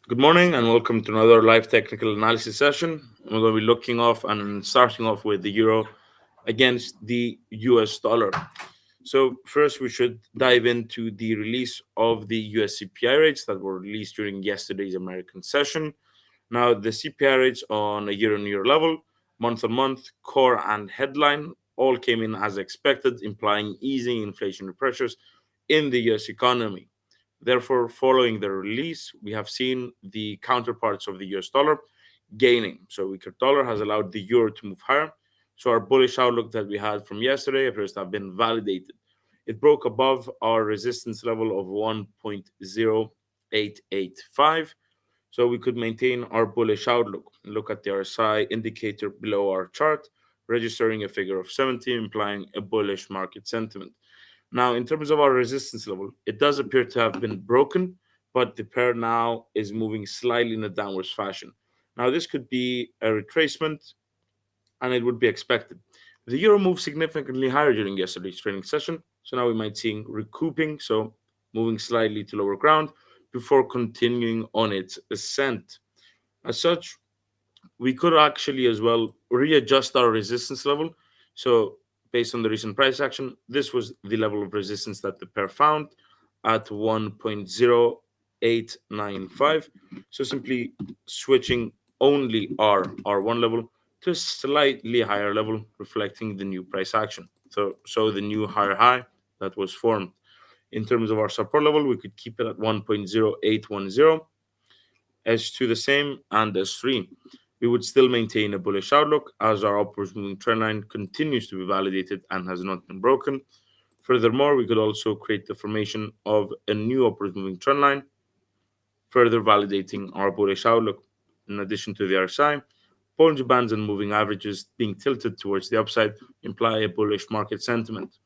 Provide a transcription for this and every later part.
Good morning and welcome to another live technical analysis session. We're going to be looking off and starting off with the euro against the US dollar. So, first, we should dive into the release of the US CPI rates that were released during yesterday's American session. Now, the CPI rates on a year on year level, month on month, core, and headline all came in as expected, implying easing inflationary pressures in the US economy. Therefore, following the release, we have seen the counterparts of the US dollar gaining. So, weaker dollar has allowed the euro to move higher. So, our bullish outlook that we had from yesterday appears to have been validated. It broke above our resistance level of 1.0885, so we could maintain our bullish outlook. Look at the RSI indicator below our chart, registering a figure of 70, implying a bullish market sentiment. Now, in terms of our resistance level, it does appear to have been broken, but the pair now is moving slightly in a downwards fashion. Now, this could be a retracement, and it would be expected. The euro moved significantly higher during yesterday's trading session, so now we might see recouping, so moving slightly to lower ground before continuing on its ascent. As such, we could actually as well readjust our resistance level. So, based on the recent price action, this was the level of resistance that the pair found at 1.0895. So, simply switching only our R1 level to a slightly higher level, reflecting the new price action. So the new higher high that was formed. In terms of our support level, we could keep it at 1.0810, S2 the same, and S3. We would still maintain a bullish outlook as our upwards moving trend line continues to be validated and has not been broken. Furthermore, we could also create the formation of a new upwards moving trend line, further validating our bullish outlook. In addition to the RSI, Bollinger Bands and moving averages being tilted towards the upside imply a bullish market sentiment.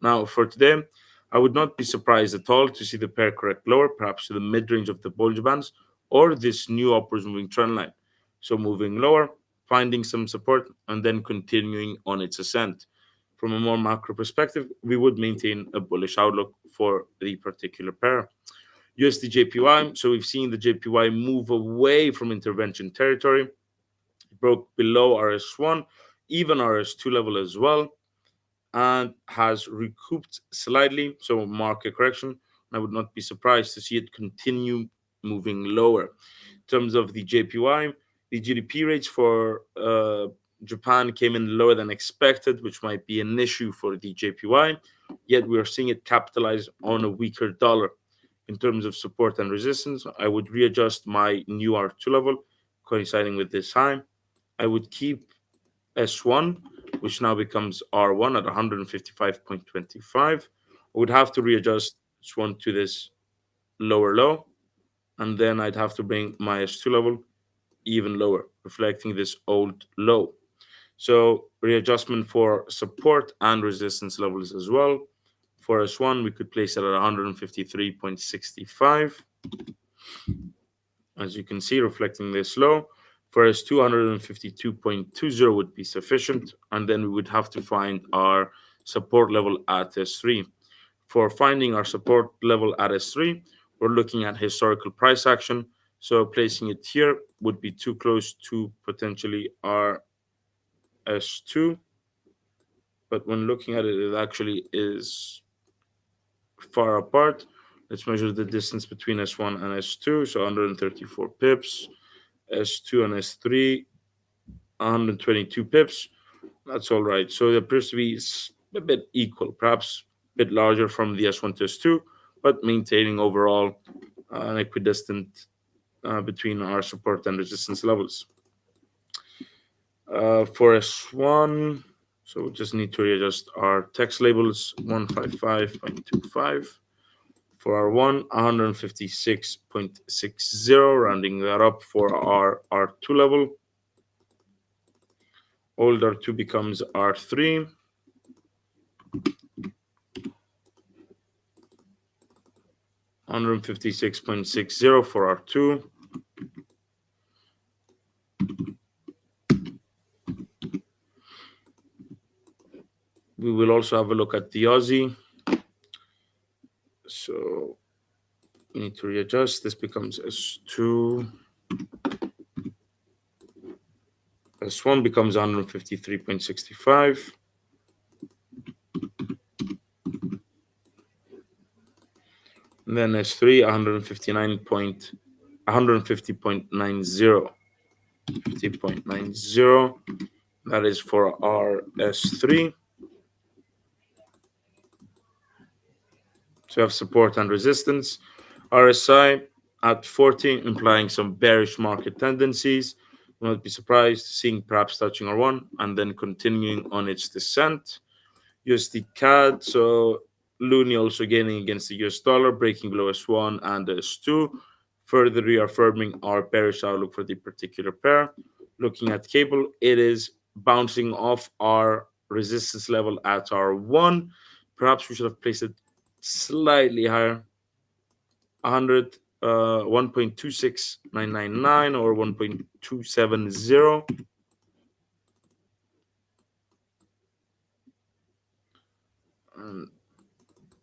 Now, for today, I would not be surprised at all to see the pair correct lower, perhaps to the mid range of the Bollinger Bands or this new upwards moving trend line. So, moving lower, finding some support, and then continuing on its ascent. From a more macro perspective, we would maintain a bullish outlook for the particular pair. USD JPY. So we've seen the JPY move away from intervention territory, broke below RS1, even RS2 level as well, and has recouped slightly. So market correction. I would not be surprised to see it continue moving lower. In terms of the JPY, the GDP rates for Japan came in lower than expected, which might be an issue for the JPY. Yet we are seeing it capitalize on a weaker dollar. In terms of support and resistance, I would readjust my new R2 level coinciding with this high. I would keep S1, which now becomes R1 at 155.25. I would have to readjust S1 to this lower low, and then I'd have to bring my S2 level even lower, reflecting this old low. So readjustment for support and resistance levels as well. For S1, we could place it at 153.65. As you can see, reflecting this low. For S2, 152.20 would be sufficient, and then we would have to find our support level at S3. For finding our support level at S3, we're looking at historical price action. So placing it here would be too close to potentially our S2. But when looking at it, it actually is far apart. Let's measure the distance between S1 and S2. So 134 pips. S2 and S3, 122 pips. That's all right. So it appears to be a bit equal, perhaps a bit larger from the S1 to S2, but maintaining overall an equidistant between our support and resistance levels. For S1, so we just need to readjust our text labels 155.25. For our 156.60, rounding that up for our R2 level. Old R2 becomes R3. $156.60 for R2. We will also have a look at the Aussie. So we need to readjust. This becomes S2. S1 becomes 153.65. And then S3, 150.90. 50.90. That is for our S3. So we have support and resistance. RSI at 40, implying some bearish market tendencies. Will not be surprised seeing perhaps touching R1 and then continuing on its descent. USD CAD, so Loonie also gaining against the US dollar, breaking below S1 and S2, further reaffirming our bearish outlook for the particular pair. Looking at cable, it is bouncing off our resistance level at R1. Perhaps we should have placed it slightly higher, 100, 1.26999 or 1.270.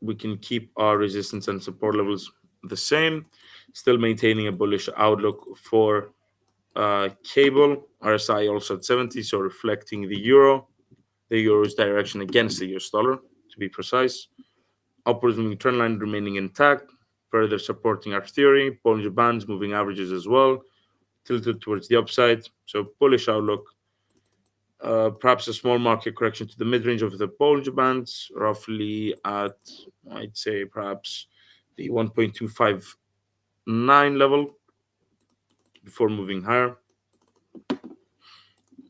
We can keep our resistance and support levels the same, still maintaining a bullish outlook for cable. RSI also at 70, so reflecting the euro's direction against the US dollar, to be precise. Upwards moving trend line remaining intact, further supporting our theory. Bollinger Bands, moving averages as well, tilted towards the upside. So bullish outlook. Perhaps a small market correction to the mid-range of the Bollinger Bands, roughly at, I'd say, perhaps the 1.259 level before moving higher.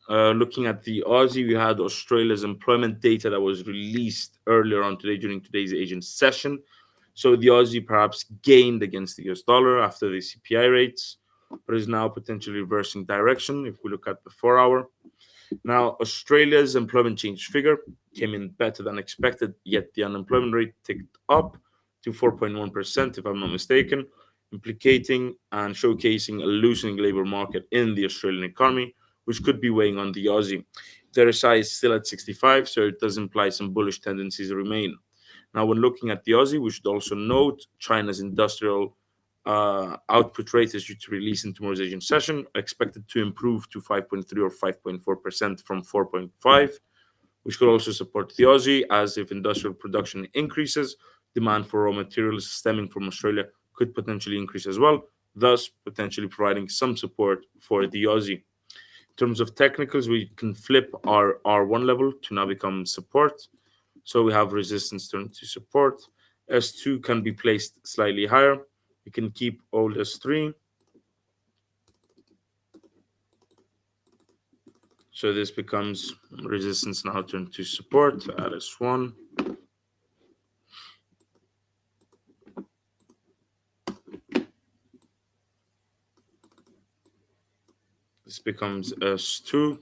Looking at the Aussie, we had Australia's employment data that was released earlier on today during today's Asian session. So the Aussie perhaps gained against the US dollar after the CPI rates, but is now potentially reversing direction if we look at the 4-hour. Now, Australia's employment change figure came in better than expected, yet the unemployment rate ticked up to 4.1%, if I'm not mistaken, implicating and showcasing a loosening labor market in the Australian economy, which could be weighing on the Aussie. The RSI is still at 65, so it does imply some bullish tendencies remain. Now, when looking at the Aussie, we should also note China's industrial output rate is due to release in tomorrow's Asian session, expected to improve to 5.3 or 5.4% from 4.5, which could also support the Aussie, as if industrial production increases, demand for raw materials stemming from Australia could potentially increase as well, thus potentially providing some support for the Aussie. In terms of technicals, we can flip our R1 level to now become support. So we have resistance turned to support. S2 can be placed slightly higher. We can keep old S3. So this becomes resistance now turned to support at S1. This becomes S2.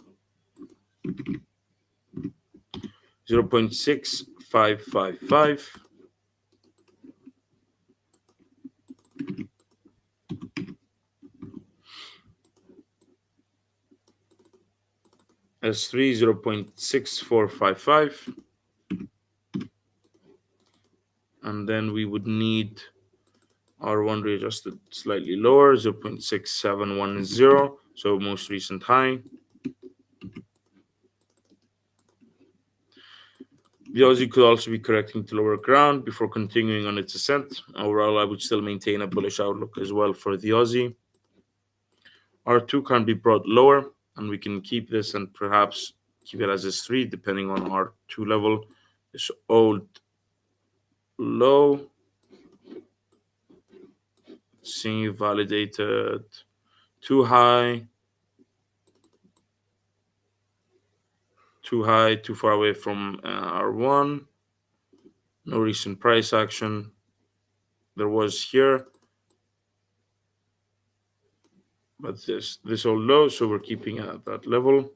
0.6555. S3 0.6455, and then we would need R1 readjusted slightly lower, 0.6710, so most recent high. The Aussie could also be correcting to lower ground before continuing on its ascent. Overall, I would still maintain a bullish outlook as well for the Aussie. R2 can be brought lower, and we can keep this and perhaps keep it as S3, depending on R2 level. This old low, see validated, too high, too far away from R1. No recent price action. There was here, but this old low, so we're keeping it at that level.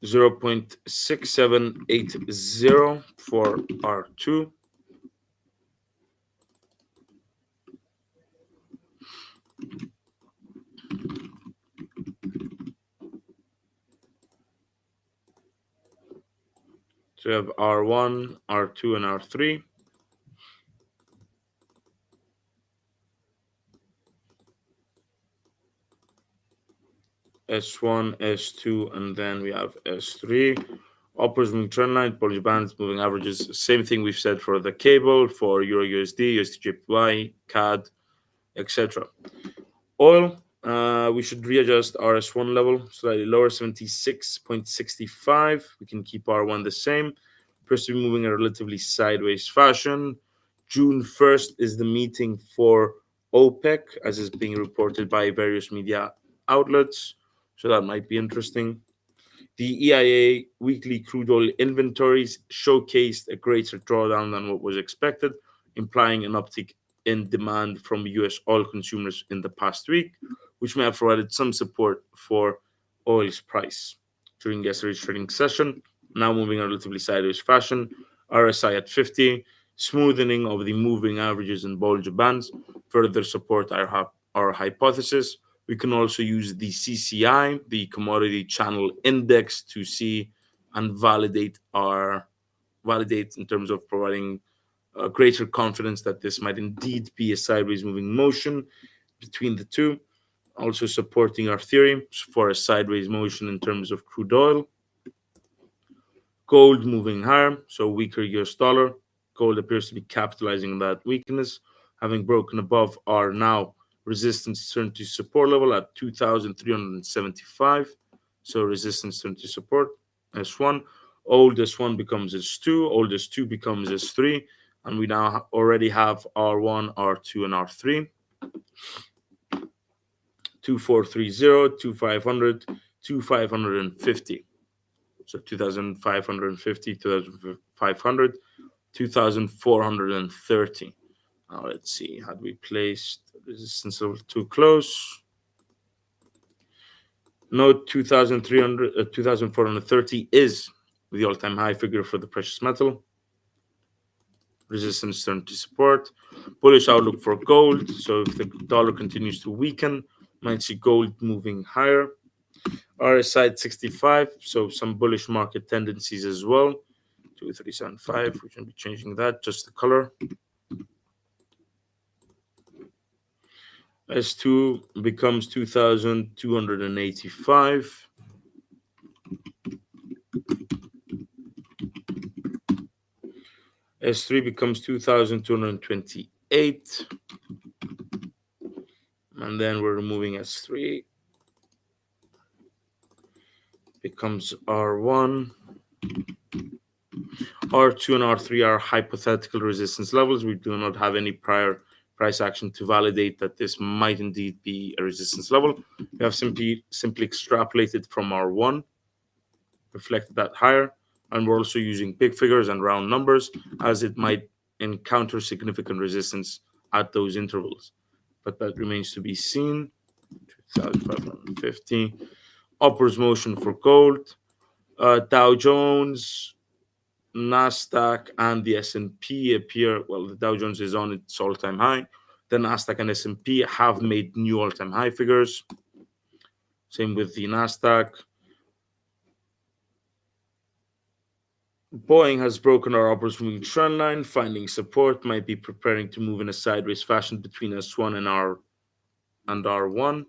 $0.6780 for R2. So we have R1, R2, and R3. S1, S2, and then we have S3. Upwards moving trend line, bullish bands, moving averages. Same thing we've said for the cable, for Euro USD, USD JPY, CAD, etc. Oil, we should readjust RS1 level slightly lower, 76.65. We can keep R1 the same. Appears to be moving in a relatively sideways fashion. June 1st is the meeting for OPEC, as is being reported by various media outlets. So that might be interesting. The EIA weekly crude oil inventories showcased a greater drawdown than what was expected, implying an uptick in demand from US oil consumers in the past week, which may have provided some support for oil's price. During yesterday's trading session, now moving in a relatively sideways fashion, RSI at 50, smoothening of the moving averages and Bollinger Bands further support our hypothesis. We can also use the CCI, the Commodity Channel Index, to see and validate in terms of providing greater confidence that this might indeed be a sideways moving motion between the two. Also supporting our theory for a sideways motion in terms of crude oil. Gold moving higher, so weaker US dollar. Gold appears to be capitalizing on that weakness, having broken above our now resistance turn to support level at 2,375. So resistance turn to support, S1. Old S1 becomes S2, old S2 becomes S3, and we now already have R1, R2, and R3. 2430, 2500, 2550. So 2,550, 2,500, 2,430. Now let's see, had we placed resistance level too close? No, 2,300, 2,430 is the all-time high figure for the precious metal. Resistance turned to support. Bullish outlook for gold. So if the dollar continues to weaken, might see gold moving higher. RSI at 65, so some bullish market tendencies as well. 2375, we can be changing that, just the color. S2 becomes 2285. S3 becomes 2228. And then we're removing S3. Becomes R1. R2 and R3 are hypothetical resistance levels. We do not have any prior price action to validate that this might indeed be a resistance level. We have simply extrapolated from R1, reflected that higher, and we're also using big figures and round numbers as it might encounter significant resistance at those intervals. But that remains to be seen. 2,550. Upwards motion for gold. Dow Jones, Nasdaq, and the S&P appear. Well, the Dow Jones is on its all-time high. The Nasdaq and S&P have made new all-time high figures. Same with the Nasdaq. Boeing has broken our upwards moving trend line, finding support. Might be preparing to move in a sideways fashion between S1 and R1.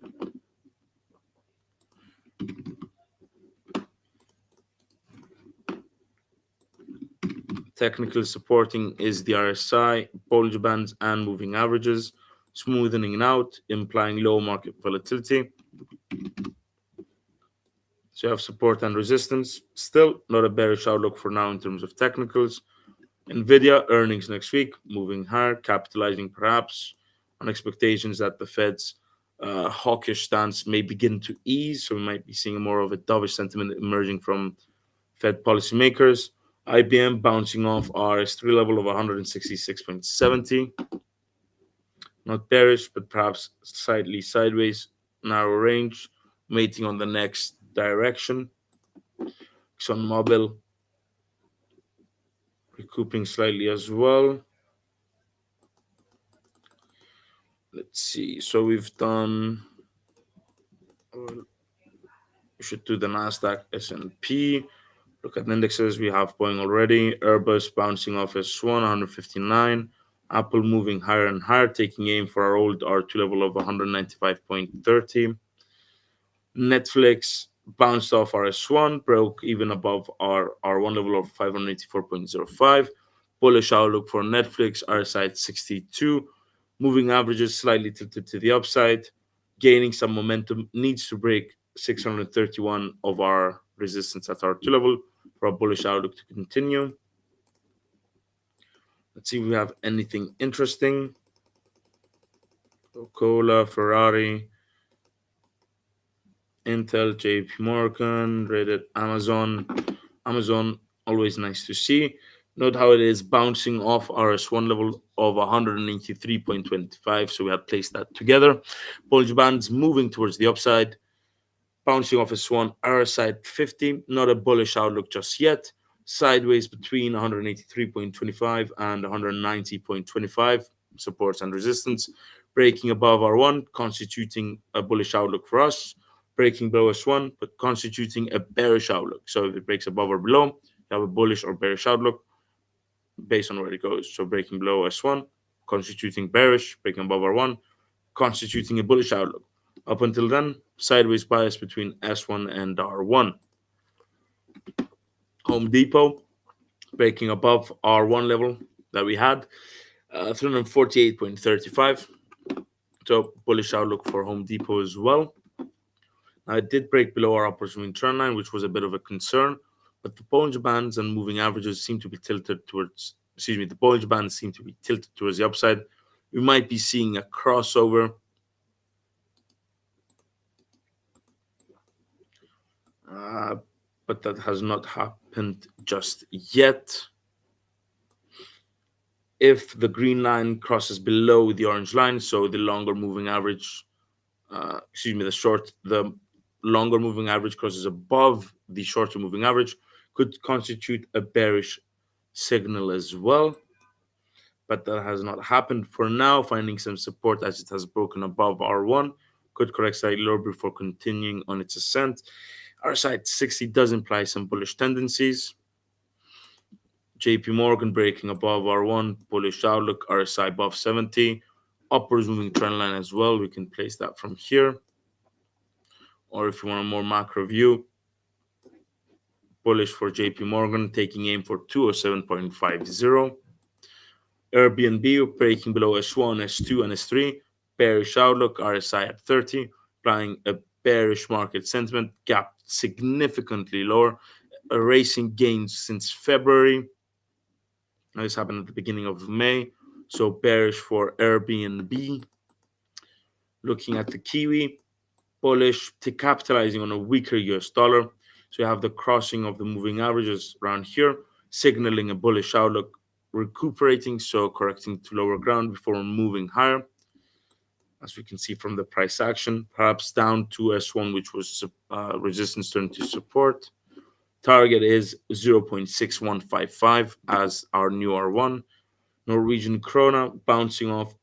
Technical supporting is the RSI, Bollinger Bands, and moving averages, smoothening out, implying low market volatility. So you have support and resistance. Still not a bearish outlook for now in terms of technicals. Nvidia earnings next week, moving higher, capitalizing perhaps on expectations that the Fed's hawkish stance may begin to ease. So we might be seeing more of a dovish sentiment emerging from Fed policymakers. IBM bouncing off our S3 level of 166.70. Not bearish, but perhaps slightly sideways, narrow range, waiting on the next direction. ExxonMobil recouping slightly as well. Let's see. So we've done. We should do the Nasdaq, S&P. Look at the indexes we have going already. Airbus bouncing off S1, 159. Apple moving higher and higher, taking aim for our old R2 level of 195.30. Netflix bounced off our S1, broke even above our R1 level of 584.05. Bullish outlook for Netflix, RSI at 62. Moving averages slightly tilted to the upside, gaining some momentum, needs to break 631 of our resistance at our 2 level for a bullish outlook to continue. Let's see if we have anything interesting. Coca-Cola, Ferrari, Intel, JP Morgan, Reddit, Amazon. Amazon, always nice to see. Note how it is bouncing off RS1 level of 183.25. So we had placed that together. Bullish bands moving towards the upside, bouncing off S1, RSI at 50. Not a bullish outlook just yet. Sideways between 183.25 and 190.25. Supports and resistance. Breaking above R1, constituting a bullish outlook for us. Breaking below S1, but constituting a bearish outlook. So if it breaks above or below, you have a bullish or bearish outlook based on where it goes. So breaking below S1, constituting bearish, breaking above R1, constituting a bullish outlook. Up until then, sideways bias between S1 and R1. Home Depot breaking above R1 level that we had, 348.35. So bullish outlook for Home Depot as well. Now it did break below our upper swing trend line, which was a bit of a concern, but the Bollinger Bands and moving averages seem to be tilted towards, the Bollinger Bands seem to be tilted towards the upside. We might be seeing a crossover. But that has not happened just yet. If the green line crosses below the orange line, so the longer moving average, the longer moving average crosses above the shorter moving average, could constitute a bearish signal as well. But that has not happened for now, finding some support as it has broken above R1. Could correct slightly lower before continuing on its ascent. Our side 60 does imply some bullish tendencies. JP Morgan breaking above R1, bullish outlook, RSI above 70, upwards moving trend line as well. We can place that from here. Or if you want a more macro view, bullish for JP Morgan, taking aim for 207.50. Airbnb breaking below S1, S2, and S3, bearish outlook, RSI at 30, applying a bearish market sentiment, gap significantly lower, erasing gains since February. Now, this happened at the beginning of May, so bearish for Airbnb. Looking at the Kiwi, bullish to capitalizing on a weaker US dollar. So you have the crossing of the moving averages around here, signaling a bullish outlook, recuperating, so correcting to lower ground before moving higher. As we can see from the price action, perhaps down to S1, which was resistance turned to support. Target is 0.6155 as our new R1. Norwegian krona bouncing off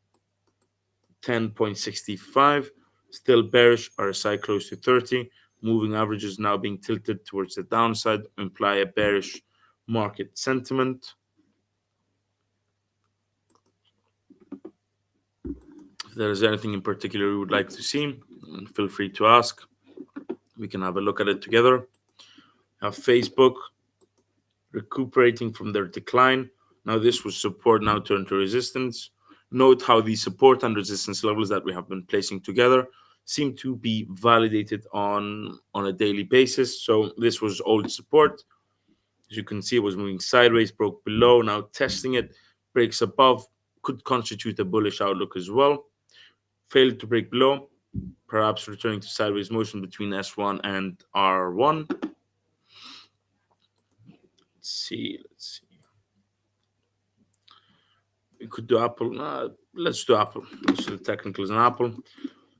10.65, still bearish, RSI close to 30. Moving averages now being tilted towards the downside, imply a bearish market sentiment. If there is anything in particular you would like to see, feel free to ask. We can have a look at it together. Have Facebook recuperating from their decline. Now this was support, now turned to resistance. Note how the support and resistance levels that we have been placing together seem to be validated on a daily basis. So this was old support. As you can see, it was moving sideways, broke below, now testing it, breaks above, could constitute a bullish outlook as well. Failed to break below, perhaps returning to sideways motion between S1 and R1. Let's see. We could do Apple. Let's do Apple. Let's do the technicals on Apple.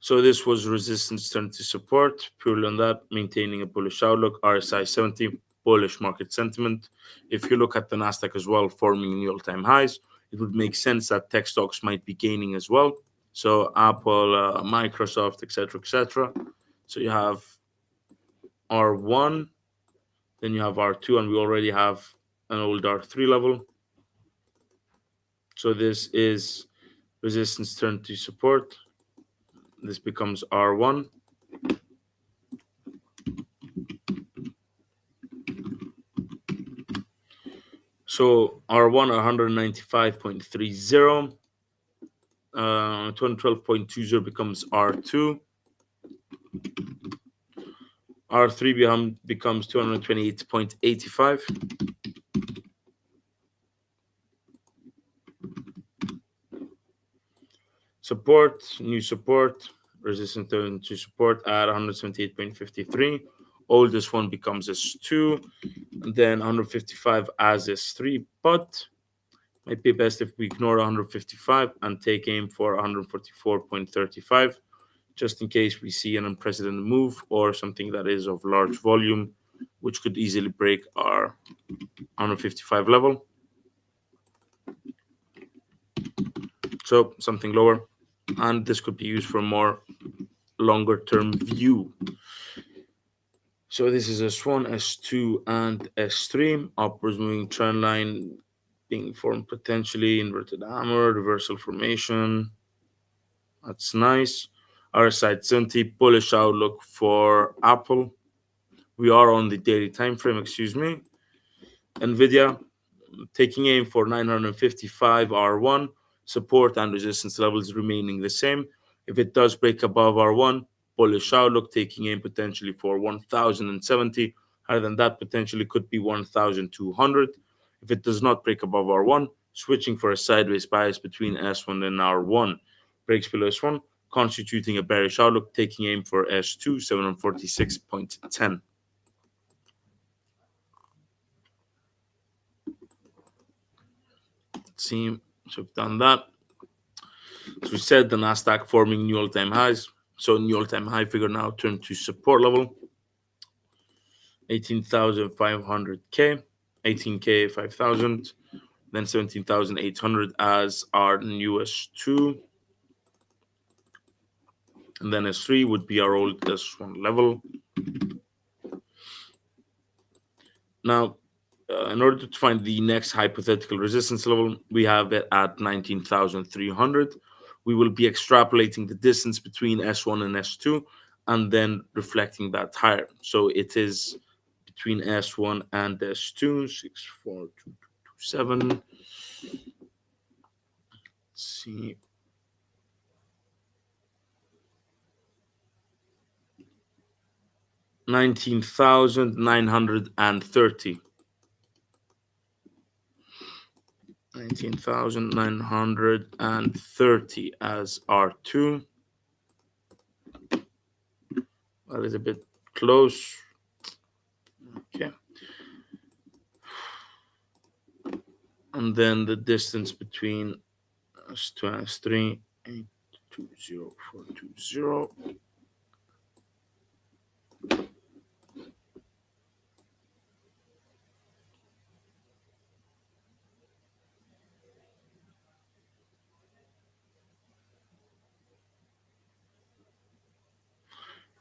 So this was resistance turned to support. Purely on that, maintaining a bullish outlook. RSI 70, bullish market sentiment. If you look at the Nasdaq as well, forming new all-time highs, it would make sense that tech stocks might be gaining as well. So Apple, Microsoft, etc., etc. So you have R1, Then you have R2, and we already have an old R3 level. So this is resistance turned to support. This becomes R1. So R1 195.30, 212.20 becomes R2. R3 becomes 228.85. Support, new support, resistance to support at 178.53. Oldest one becomes S2, and then 155 as S3, but might be best if we ignore 155 and take aim for 144.35, just in case we see an unprecedented move or something that is of large volume, which could easily break our 155 level. So something lower, and this could be used for a more longer term view. So this is S1, S2, and S3. Upwards moving trend line being formed, potentially inverted hammer, reversal formation. That's nice. Our side 70, bullish outlook for Apple. We are on the daily time frame, excuse me. Nvidia taking aim for 955 R1, support and resistance levels remaining the same. If it does break above R1, bullish outlook, taking aim potentially for 1070. Higher than that, potentially could be 1200. If it does not break above R1, switching for a sideways bias between S1 and R1. Breaks below S1, constituting a bearish outlook, taking aim for S2, 746.10. See, so we've done that. So we said the Nasdaq forming new all-time highs. So new all-time high figure now turned to support level, 18,500K, 18K 5,000, then 17,800 as our newest two, and then S3 would be our oldest one level. Now, in order to find the next hypothetical resistance level, we have it at 19,300. We will be extrapolating the distance between S1 and S2 and then reflecting that higher. So it is between S1 and S2, 64227. Let's see. 19,930. 19,930 as R2. That is a bit close. Okay. And then the distance between S2 and S3, 820420.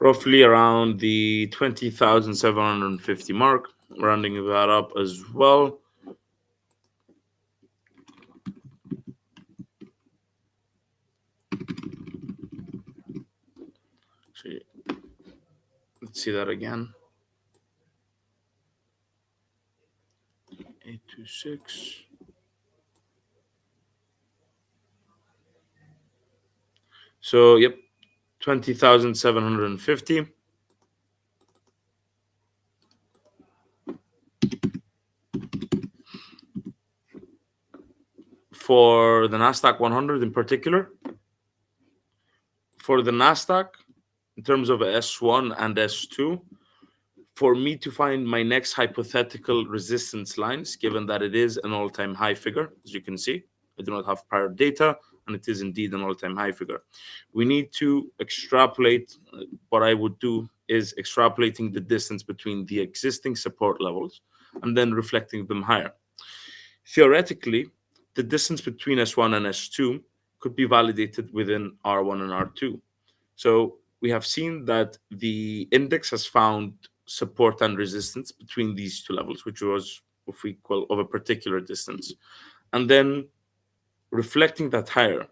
Roughly around the 20,750 mark, rounding that up as well. Actually, let's see that again. 826. So, yep, 20,750. For the Nasdaq 100 in particular, for the Nasdaq, in terms of S1 and S2, for me to find my next hypothetical resistance lines, given that it is an all-time high figure, as you can see, I do not have prior data, and it is indeed an all-time high figure. We need to extrapolate. What I would do is extrapolating the distance between the existing support levels and then reflecting them higher. Theoretically, the distance between S1 and S2 could be validated within R1 and R2. So we have seen that the index has found support and resistance between these two levels, which was of equal of a particular distance. And then reflecting that higher,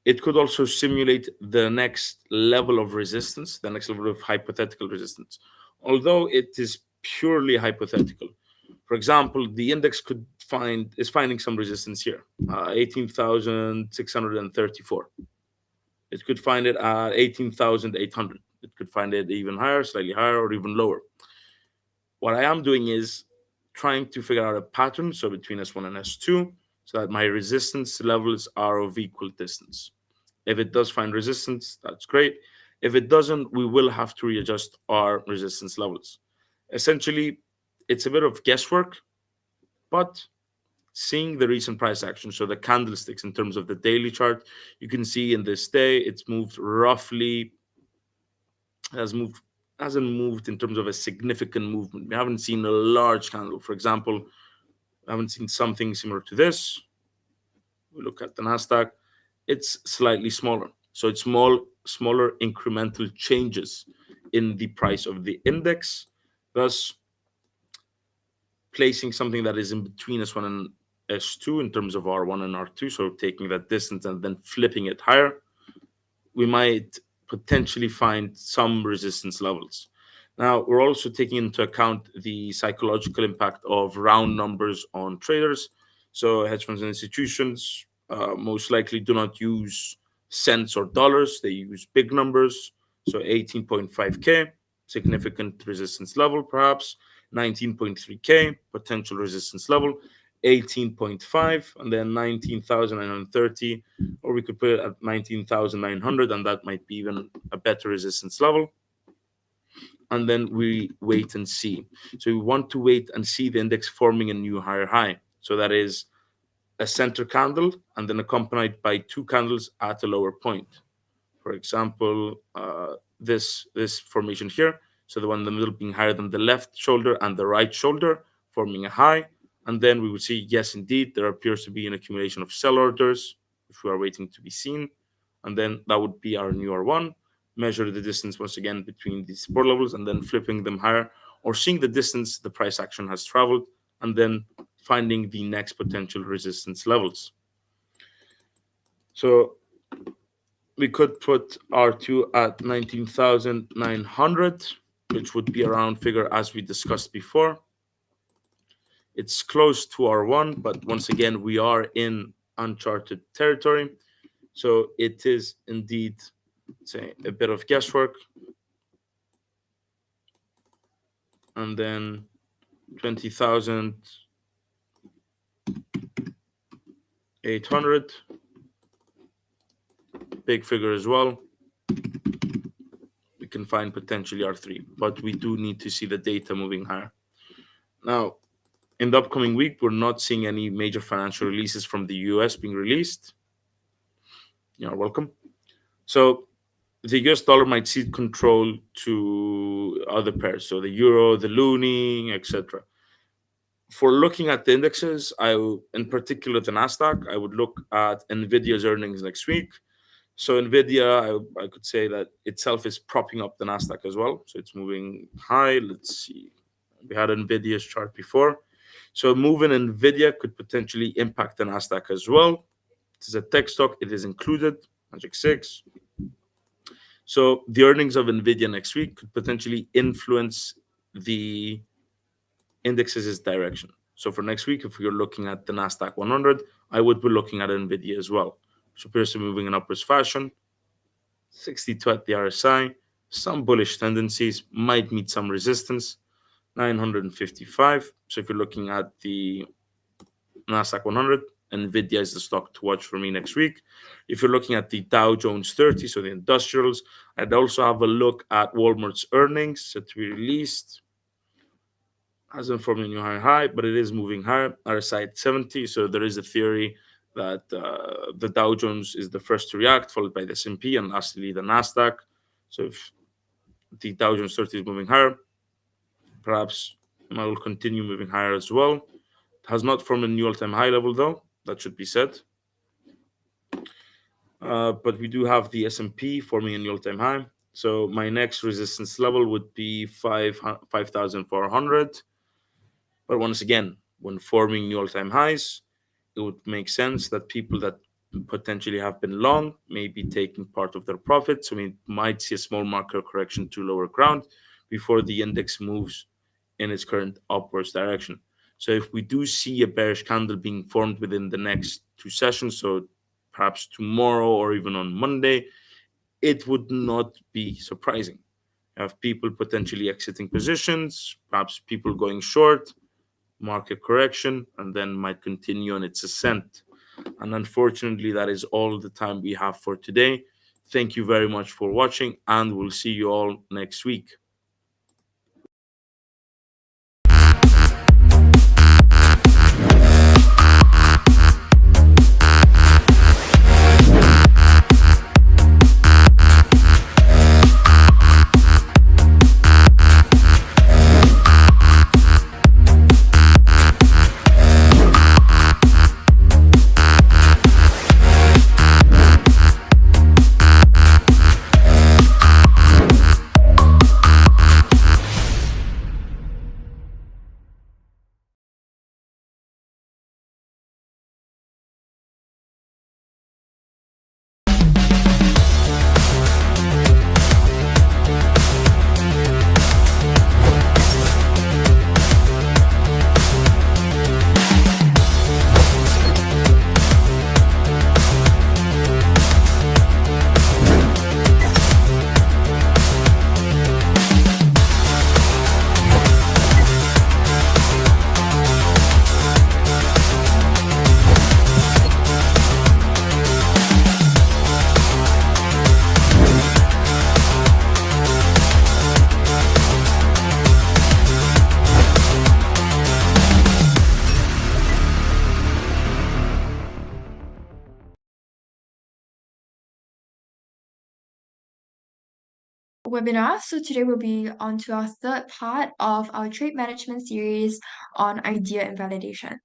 it could also simulate the next level of resistance, the next level of hypothetical resistance, although it is purely hypothetical. For example, the index could find is finding some resistance here, 18,634. It could find it at 18,800. It could find it even higher, slightly higher, or even lower. What I am doing is trying to figure out a pattern, so between S1 and S2, so that my resistance levels are of equal distance. If it does find resistance, that's great. If it doesn't, we will have to readjust our resistance levels. Essentially, it's a bit of guesswork, but seeing the recent price action, so the candlesticks in terms of the daily chart, you can see in this day it's moved roughly, has moved hasn't moved in terms of a significant movement. We haven't seen a large candle. For example, I haven't seen something similar to this. We look at the Nasdaq, it's slightly smaller. So it's smaller incremental changes in the price of the index, thus placing something that is in between S1 and S2 in terms of R1 and R2. So taking that distance and then flipping it higher, we might potentially find some resistance levels. Now, we're also taking into account the psychological impact of round numbers on traders. So, hedge funds and institutions most likely do not use cents or dollars, they use big numbers. So, 18.5K, significant resistance level, perhaps. 19.3K, potential resistance level. 18.5, and then 19,930, or we could put it at 19,900, and that might be even a better resistance level. And then we wait and see. So we want to wait and see the index forming a new higher high. So that is a center candle and then accompanied by two candles at a lower point. For example, this formation here. So the one in the middle being higher than the left shoulder and the right shoulder, forming a high. And then we would see, yes, indeed, there appears to be an accumulation of sell orders, which we are waiting to be seen. And then that would be our new R1. Measure the distance once again between these support levels and then flipping them higher, or seeing the distance the price action has traveled and then finding the next potential resistance levels. So we could put R2 at 19,900, which would be around figure as we discussed before. It's close to R1, but once again, we are in uncharted territory. So it is indeed, say, a bit of guesswork. And then 20,800, big figure as well. We can find potentially R3, but we do need to see the data moving higher. Now, in the upcoming week, we're not seeing any major financial releases from the US being released. You're welcome. So the US dollar might cede control to other pairs, so the euro, the loonie, etc. For looking at the indexes, in particular the Nasdaq, I would look at Nvidia's earnings next week. So Nvidia, I could say that itself is propping up the Nasdaq as well. So it's moving high. Let's see. We had Nvidia's chart before. So moving Nvidia could potentially impact the Nasdaq as well. It is a tech stock. It is included, Magic 6. So the earnings of Nvidia next week could potentially influence the indexes' direction. So for next week, if you're looking at the Nasdaq 100, I would be looking at Nvidia as well, which appears to be moving in upwards fashion. 62 at the RSI. Some bullish tendencies, might meet some resistance. 955. So if you're looking at the Nasdaq 100, Nvidia is the stock to watch for me next week. If you're looking at the Dow Jones 30, so the industrials, I'd also have a look at Walmart's earnings set to be released. Hasn't formed a new high, but it is moving higher. RSI at 70, so there is a theory that the Dow Jones is the first to react, followed by the S&P, and lastly the Nasdaq. So if the Dow Jones 30 is moving higher, perhaps it will continue moving higher as well. It has not formed a new all-time high level, though. That should be said. But we do have the S&P forming a new all-time high. So my next resistance level would be 5,400. But once again, when forming new all-time highs, it would make sense that people that potentially have been long may be taking part of their profit. So we might see a small market correction to lower ground before the index moves in its current upwards direction. So if we do see a bearish candle being formed within the next two sessions, so perhaps tomorrow or even on Monday, it would not be surprising. You have people potentially exiting positions, perhaps people going short, market correction, and then might continue on its ascent. And unfortunately, that is all the time we have for today. Thank you very much for watching, and we'll see you all next week. Webinar. So today we'll be on to our third part of our trade management series on idea invalidation.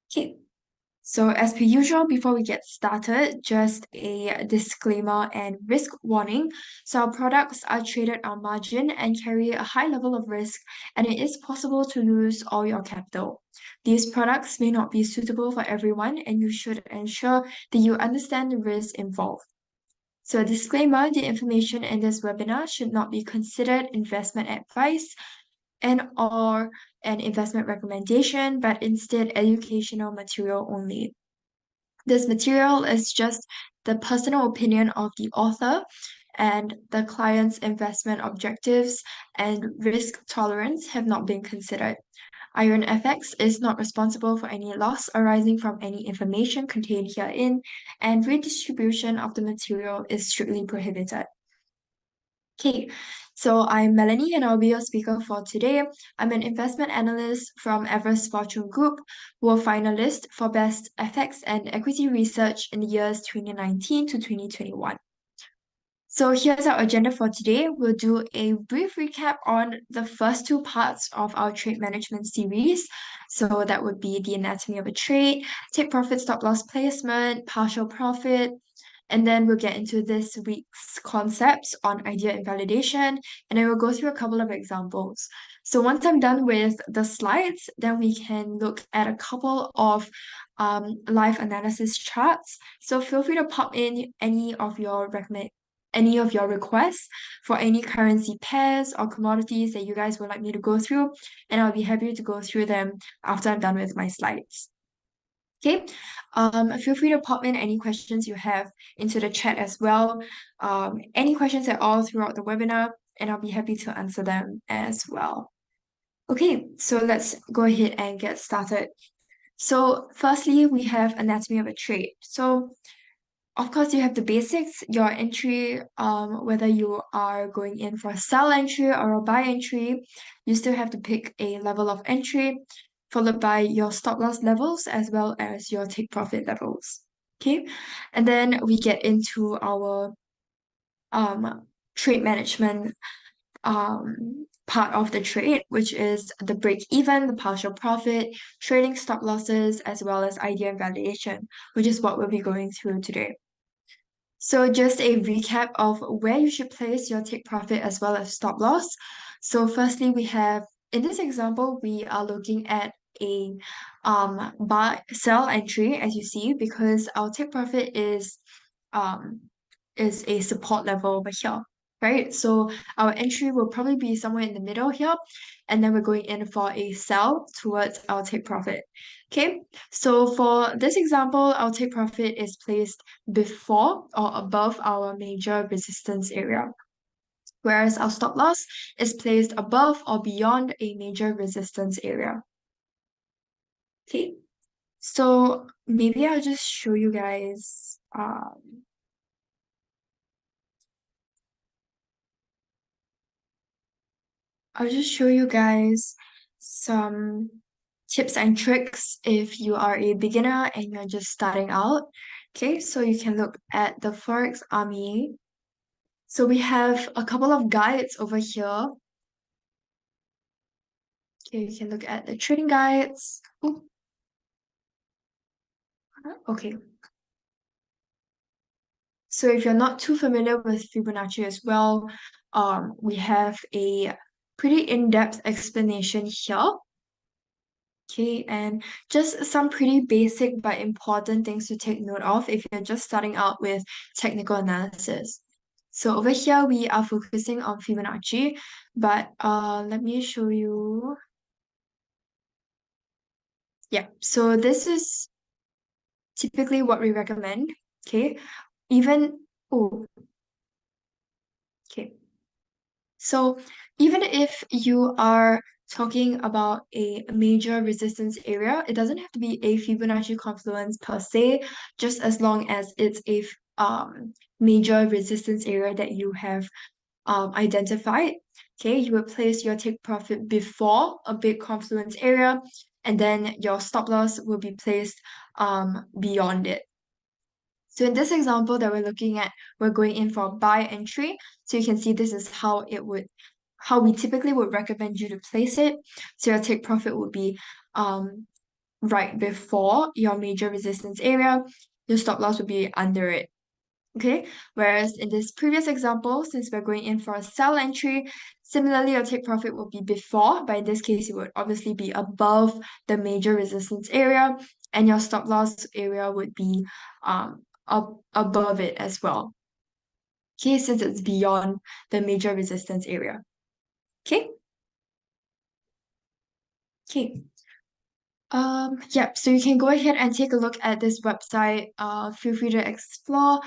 Okay, so as per usual, before we get started, just a disclaimer and risk warning. So our products are traded on margin and carry a high level of risk, and it is possible to lose all your capital. These products may not be suitable for everyone, and you should ensure that you understand the risks involved. So disclaimer, the information in this webinar should not be considered investment advice and or an investment recommendation, but instead educational material only. This material is just the personal opinion of the author, and the client's investment objectives and risk tolerance have not been considered. IronFX is not responsible for any loss arising from any information contained herein, and redistribution of the material is strictly prohibited. Okay, so I'm Melanie and I'll be your speaker for today. I'm an investment analyst from Everest Fortune Group, who were finalist for Best FX and Equity Research in the years 2019 to 2021. So here's our agenda for today. We'll do a brief recap on the first two parts of our trade management series. So that would be the anatomy of a trade, take profit, stop loss placement, partial profit, and then we'll get into this week's concepts on idea invalidation, and I will go through a couple of examples. So once I'm done with the slides, then we can look at a couple of live analysis charts. So feel free to pop in any of your requests for any currency pairs or commodities that you guys would like me to go through, and I'll be happy to go through them after I'm done with my slides. Okay, feel free to pop in any questions you have into the chat as well. Any questions at all throughout the webinar, and I'll be happy to answer them as well. Okay, so let's go ahead and get started. So firstly, we have anatomy of a trade. So of course, you have the basics, your entry, whether you are going in for a sell entry or a buy entry, you still have to pick a level of entry, followed by your stop loss levels as well as your take profit levels. Okay, and then we get into our trade management part of the trade, which is the break even, the partial profit, trading stop losses, as well as idea invalidation, which is what we'll be going through today. So just a recap of where you should place your take profit as well as stop loss. So firstly, we have in this example, we are looking at a buy sell entry as you see because our take profit um is a support level over here, right? So our entry will probably be somewhere in the middle here, and then we're going in for a sell towards our take profit. Okay, so for this example, our take profit is placed before or above our major resistance area, whereas our stop loss is placed above or beyond a major resistance area. Okay, so maybe I'll just show you guys. I'll just show you guys some tips and tricks if you are a beginner and you're just starting out. Okay, so you can look at the Forex Army. So we have a couple of guides over here. Okay, you can look at the trading guides. Ooh, okay. So if you're not too familiar with Fibonacci as well, we have a pretty in-depth explanation here. Okay, and just some pretty basic but important things to take note of if you're just starting out with technical analysis. So over here, we are focusing on Fibonacci, but let me show you. Yeah, so this is typically what we recommend. Okay, even, oh, okay. So even if you are talking about a major resistance area, it doesn't have to be a Fibonacci confluence per se, just as long as it's a major resistance area that you have identified. Okay, you would place your take profit before a big confluence area, and then your stop loss will be placed beyond it. So in this example that we're looking at, we're going in for a buy entry. So you can see this is how we typically would recommend you to place it. So your take profit would be um, right before your major resistance area. Your stop loss would be under it. Okay, whereas in this previous example, since we're going in for a sell entry, similarly your take profit will be before, but in this case it would obviously be above the major resistance area, and your stop loss area would be up above it as well. Okay, since it's beyond the major resistance area. Okay, okay. Yep, so you can go ahead and take a look at this website. Feel free to explore.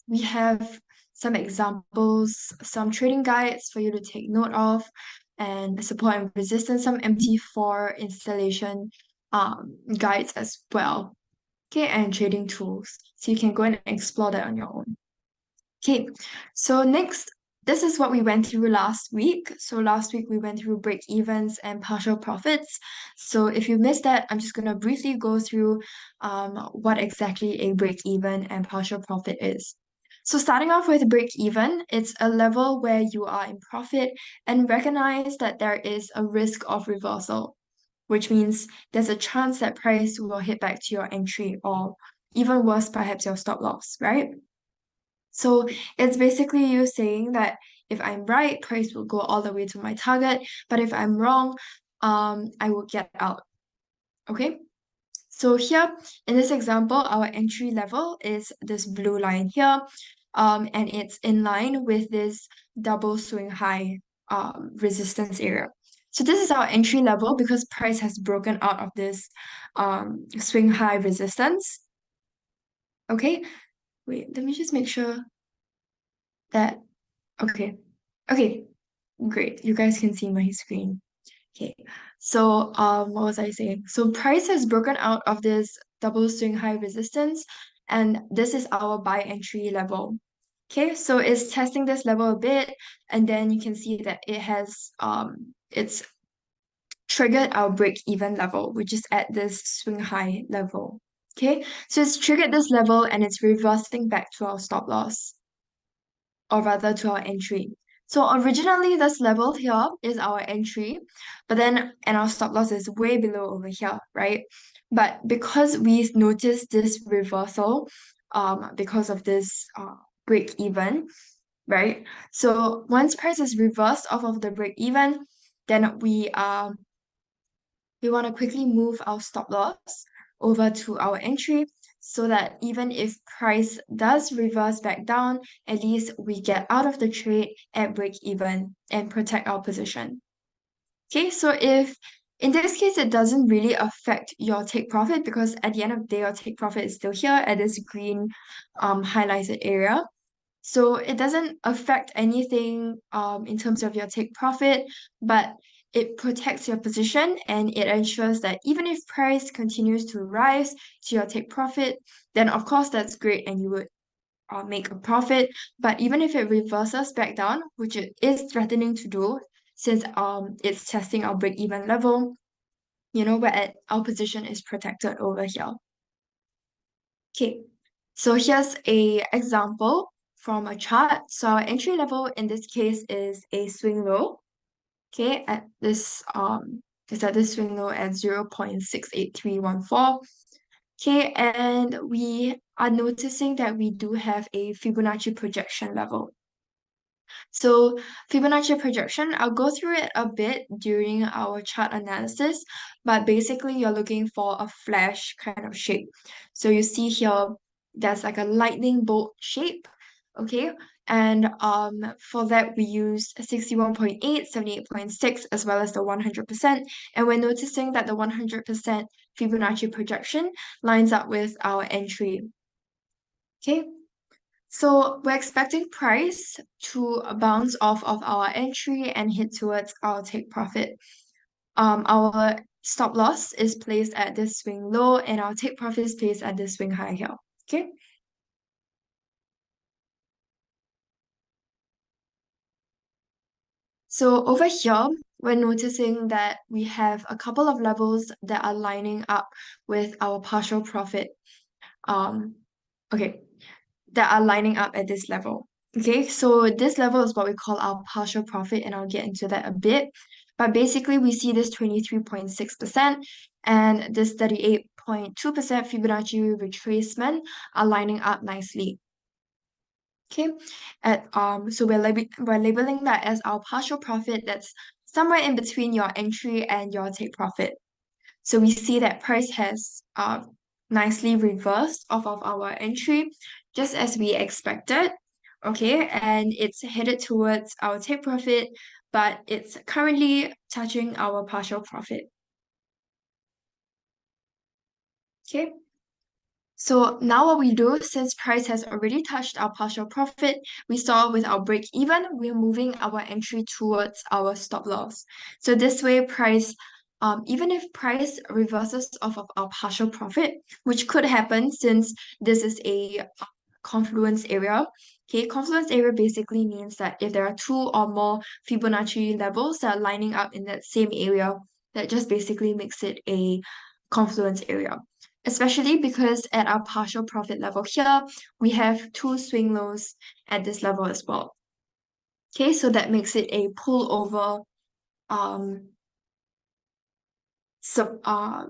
We have some examples, some trading guides for you to take note of, and support and resistance, some MT4 installation guides as well. Okay, and trading tools. So you can go and explore that on your own. Okay, so next, this is what we went through last week. So last week we went through break evens and partial profits. So if you missed that, I'm just going to briefly go through what exactly a break even and partial profit is. So starting off with break even, it's a level where you are in profit and recognize that there is a risk of reversal, which means there's a chance that price will hit back to your entry or even worse, perhaps your stop loss, right? So it's basically you saying that if I'm right, price will go all the way to my target, but if I'm wrong, I will get out. Okay. So here in this example, our entry level is this blue line here, and it's in line with this double swing high resistance area. So this is our entry level because price has broken out of this swing high resistance. Okay, wait, let me just make sure that okay. Okay, great. You guys can see my screen. Okay. So, what was I saying? So price has broken out of this double swing high resistance, and this is our buy entry level. Okay, so it's testing this level a bit, and then you can see that it's triggered our break even level, which is at this swing high level. Okay, so it's triggered this level and it's reversing back to our stop loss, or rather to our entry. So originally this level here is our entry, but then and our stop loss is way below over here, right? But because we noticed this reversal, because of this break even, right? So once price is reversed off of the break even, then we want to quickly move our stop loss over to our entry so that even if price does reverse back down, at least we get out of the trade at break even and protect our position. Okay, so if in this case it doesn't really affect your take profit because at the end of the day your take profit is still here at this green highlighted area. So it doesn't affect anything in terms of your take profit, but it protects your position and it ensures that even if price continues to rise to your take profit, then of course that's great and you would make a profit. But even if it reverses back down, which it is threatening to do, since it's testing our break even level, we're at our position is protected over here. Okay, so here's a example from a chart. So our entry level in this case is a swing low. Okay, it's at this swing low at 0.68314. Okay, and we are noticing that we do have a Fibonacci projection level. So Fibonacci projection, I'll go through it a bit during our chart analysis, but basically you're looking for a flash kind of shape. So you see here, there's like a lightning bolt shape, okay? And for that we use 61.8, 78.6, as well as the 100%. And we're noticing that the 100% Fibonacci projection lines up with our entry, okay? So we're expecting price to bounce off of our entry and hit towards our take profit. Our stop loss is placed at this swing low and our take profit is placed at this swing high here. Okay. So over here, we're noticing that we have a couple of levels that are lining up with our partial profit. Um, okay, that are lining up at this level. Okay, so this level is what we call our partial profit, and I'll get into that a bit. But basically, we see this 23.6% and this 38.2% Fibonacci retracement are lining up nicely. Okay, so we're labeling that as our partial profit that's somewhere in between your entry and your take profit. So we see that price has nicely reversed off of our entry, just as we expected. Okay, and it's headed towards our take profit, but it's currently touching our partial profit. Okay, so now what we do, since price has already touched our partial profit, we saw with our break even, we're moving our entry towards our stop loss. So this way even if price reverses off of our partial profit, which could happen since this is a confluence area. Okay, confluence area basically means that if there are two or more Fibonacci levels that are lining up in that same area, that just basically makes it a confluence area. Especially because at our partial profit level here, we have two swing lows at this level as well. Okay, so that makes it a pullover um,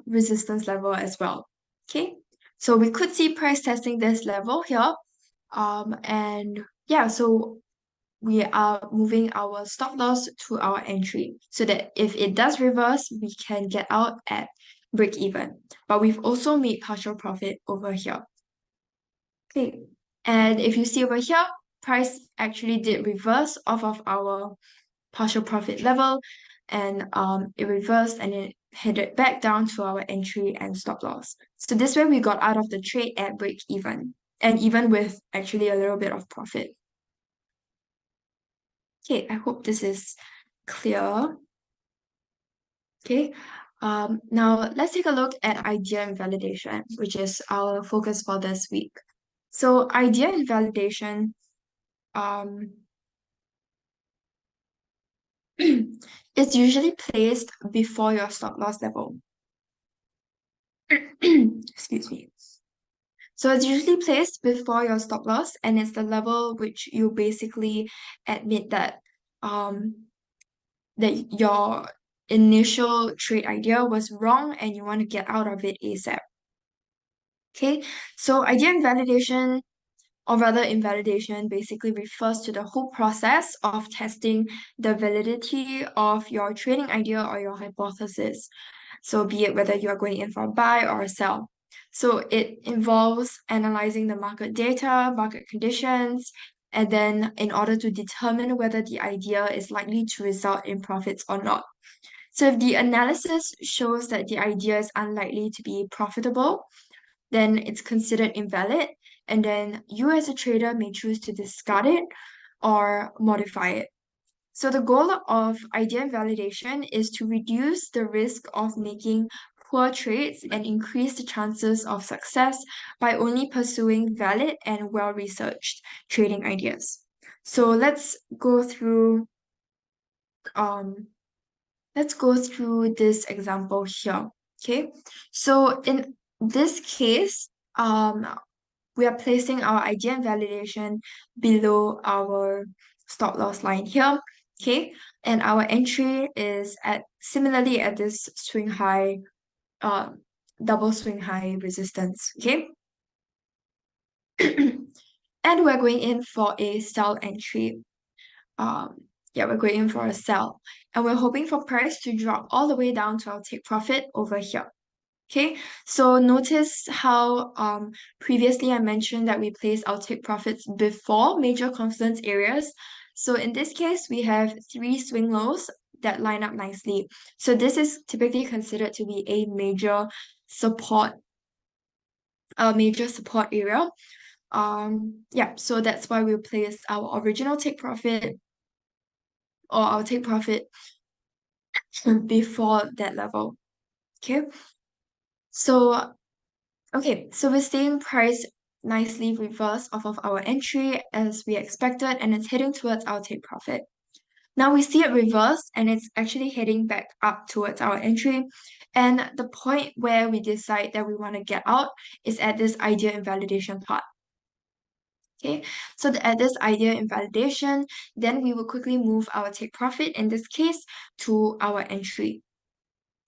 resistance level as well. Okay, so we could see price testing this level here. And yeah, so we are moving our stop loss to our entry so that if it does reverse, we can get out at break even. But we've also made partial profit over here. Okay, and if you see over here, price actually did reverse off of our partial profit level, and it reversed and it headed back down to our entry and stop loss. So this way we got out of the trade at break even, and even with actually a little bit of profit. Okay, I hope this is clear. Okay, now let's take a look at idea invalidation, which is our focus for this week. So idea invalidation um, is usually placed before your stop loss level. Excuse me. So it's usually placed before your stop loss, and it's the level which you basically admit that your initial trade idea was wrong and you want to get out of it ASAP. Okay, so idea invalidation, or rather invalidation, basically refers to the whole process of testing the validity of your trading idea or your hypothesis. So be it whether you are going in for a buy or a sell. So it involves analyzing the market data, market conditions, and then in order to determine whether the idea is likely to result in profits or not. So if the analysis shows that the idea is unlikely to be profitable, then it's considered invalid, and then you as a trader may choose to discard it or modify it. So the goal of idea validation is to reduce the risk of making poor trades and increase the chances of success by only pursuing valid and well-researched trading ideas. So um let's go through this example here. Okay. So in this case, we are placing our idea validation below our stop loss line here. Okay. And our entry is at similarly at this swing high, uh, double swing high resistance. Okay. And we're going in for a sell entry. Um, yeah, we're going in for a sell. And we're hoping for price to drop all the way down to our take profit over here. Okay, so notice how previously I mentioned that we place our take profits before major confluence areas. So in this case, we have three swing lows that line up nicely. So this is typically considered to be a major support area. Yeah, so that's why we place our original take profit or our take profit before that level. Okay, so so we're seeing price nicely reverse off of our entry as we expected, and it's heading towards our take profit. Now we see it reverse and it's actually heading back up towards our entry. And the point where we decide that we want to get out is at this idea invalidation part. Okay, so at this idea invalidation, then we will quickly move our take profit in this case to our entry.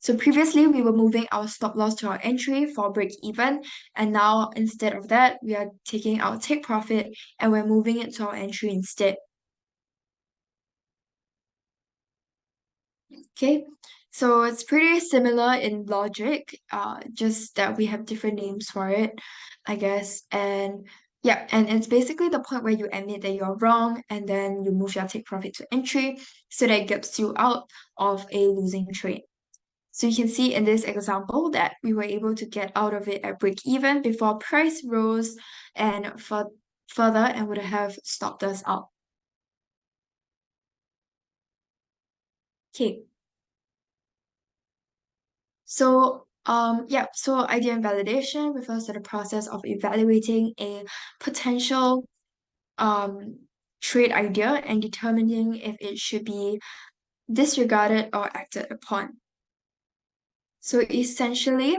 So previously we were moving our stop loss to our entry for break even, and now instead of that, we are taking our take profit and we're moving it to our entry instead. Okay, so it's pretty similar in logic, just that we have different names for it, I guess. And yeah, and it's basically the point where you admit that you're wrong and then you move your take profit to entry so that it gets you out of a losing trade. So you can see in this example that we were able to get out of it at break even before price rose and further and would have stopped us out. Okay. So yeah, so idea invalidation refers to the process of evaluating a potential um trade idea and determining if it should be disregarded or acted upon. So essentially,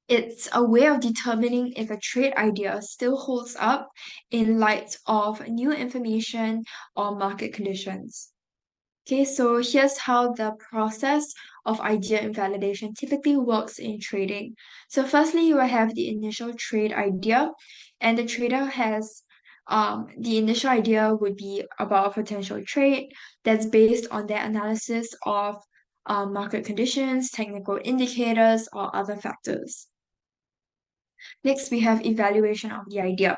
it's a way of determining if a trade idea still holds up in light of new information or market conditions. Okay, so here's how the process of idea invalidation typically works in trading. So firstly, you will have the initial trade idea, and the trader has the initial idea would be about a potential trade that's based on their analysis of market conditions, technical indicators, or other factors. Next, we have evaluation of the idea.